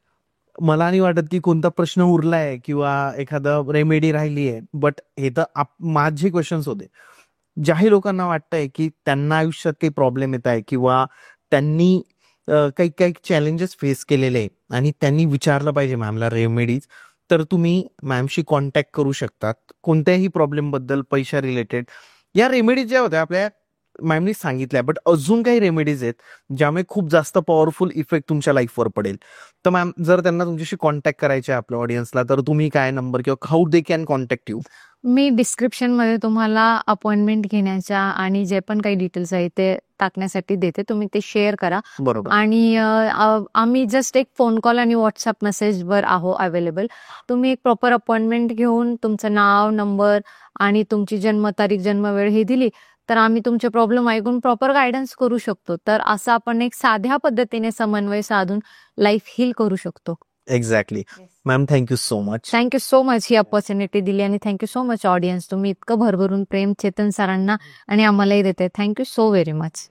[SPEAKER 1] मला नाही वाटत की कोणता प्रश्न उरलाय किंवा एखादं रेमेडी राहिली आहे, बट हे तर माझे क्वेश्चन्स होते. ज्याही लोकांना वाटतंय की त्यांना आयुष्यात काही प्रॉब्लेम येत आहे किंवा त्यांनी काही काही चॅलेंजेस फेस केलेले आहे आणि त्यांनी विचारलं पाहिजे मॅमला रेमेडीज, तर तुम्ही मॅमशी कॉन्टॅक्ट करू शकतात कोणत्याही प्रॉब्लेम बद्दल, पैशा रिलेटेड. या रेमेडीज ज्या होत्या आपल्या मॅमनी सांगितल्या, बट अजून काही रेमेडीज आहेत ज्यामुळे खूप जास्त पॉवरफुल इफेक्ट तुमच्या लाईफवर पडेल. तर मॅम, जर त्यांना तुमच्याशी कॉन्टॅक्ट करायचे आहे आपल्या ऑडियन्सला, तर तुम्ही काय नंबर किंवा how they can contact you?
[SPEAKER 2] मी डिस्क्रिप्शनमध्ये तुम्हाला अपॉइंटमेंट घेण्याच्या आणि जे पण काही डिटेल्स आहे ते टाकण्यासाठी देते. तुम्ही ते शेअर करा.
[SPEAKER 1] बरोबर.
[SPEAKER 2] आणि आम्ही जस्ट एक फोन कॉल आणि व्हॉट्सअप मेसेजवर आहो अवेलेबल. तुम्ही एक प्रॉपर अपॉइंटमेंट घेऊन तुमचं नाव, नंबर आणि तुमची जन्मतारीख, जन्मवेळ हे दिली तर आम्ही तुमचे प्रॉब्लेम ऐकून प्रॉपर गायडन्स करू शकतो. तर असं आपण एक साध्या पद्धतीने समन्वय साधून लाईफ हील करू शकतो.
[SPEAKER 1] Exactly. Ma'am, thank you so much.
[SPEAKER 2] Thank you so much ही अपॉर्च्युनिटी दिली आणि थँक्यू सो मच ऑडियन्स. तुम्ही इतकं भरभरून प्रेम चेतन सरांना आणि आम्हालाही देते. Thank you so very much.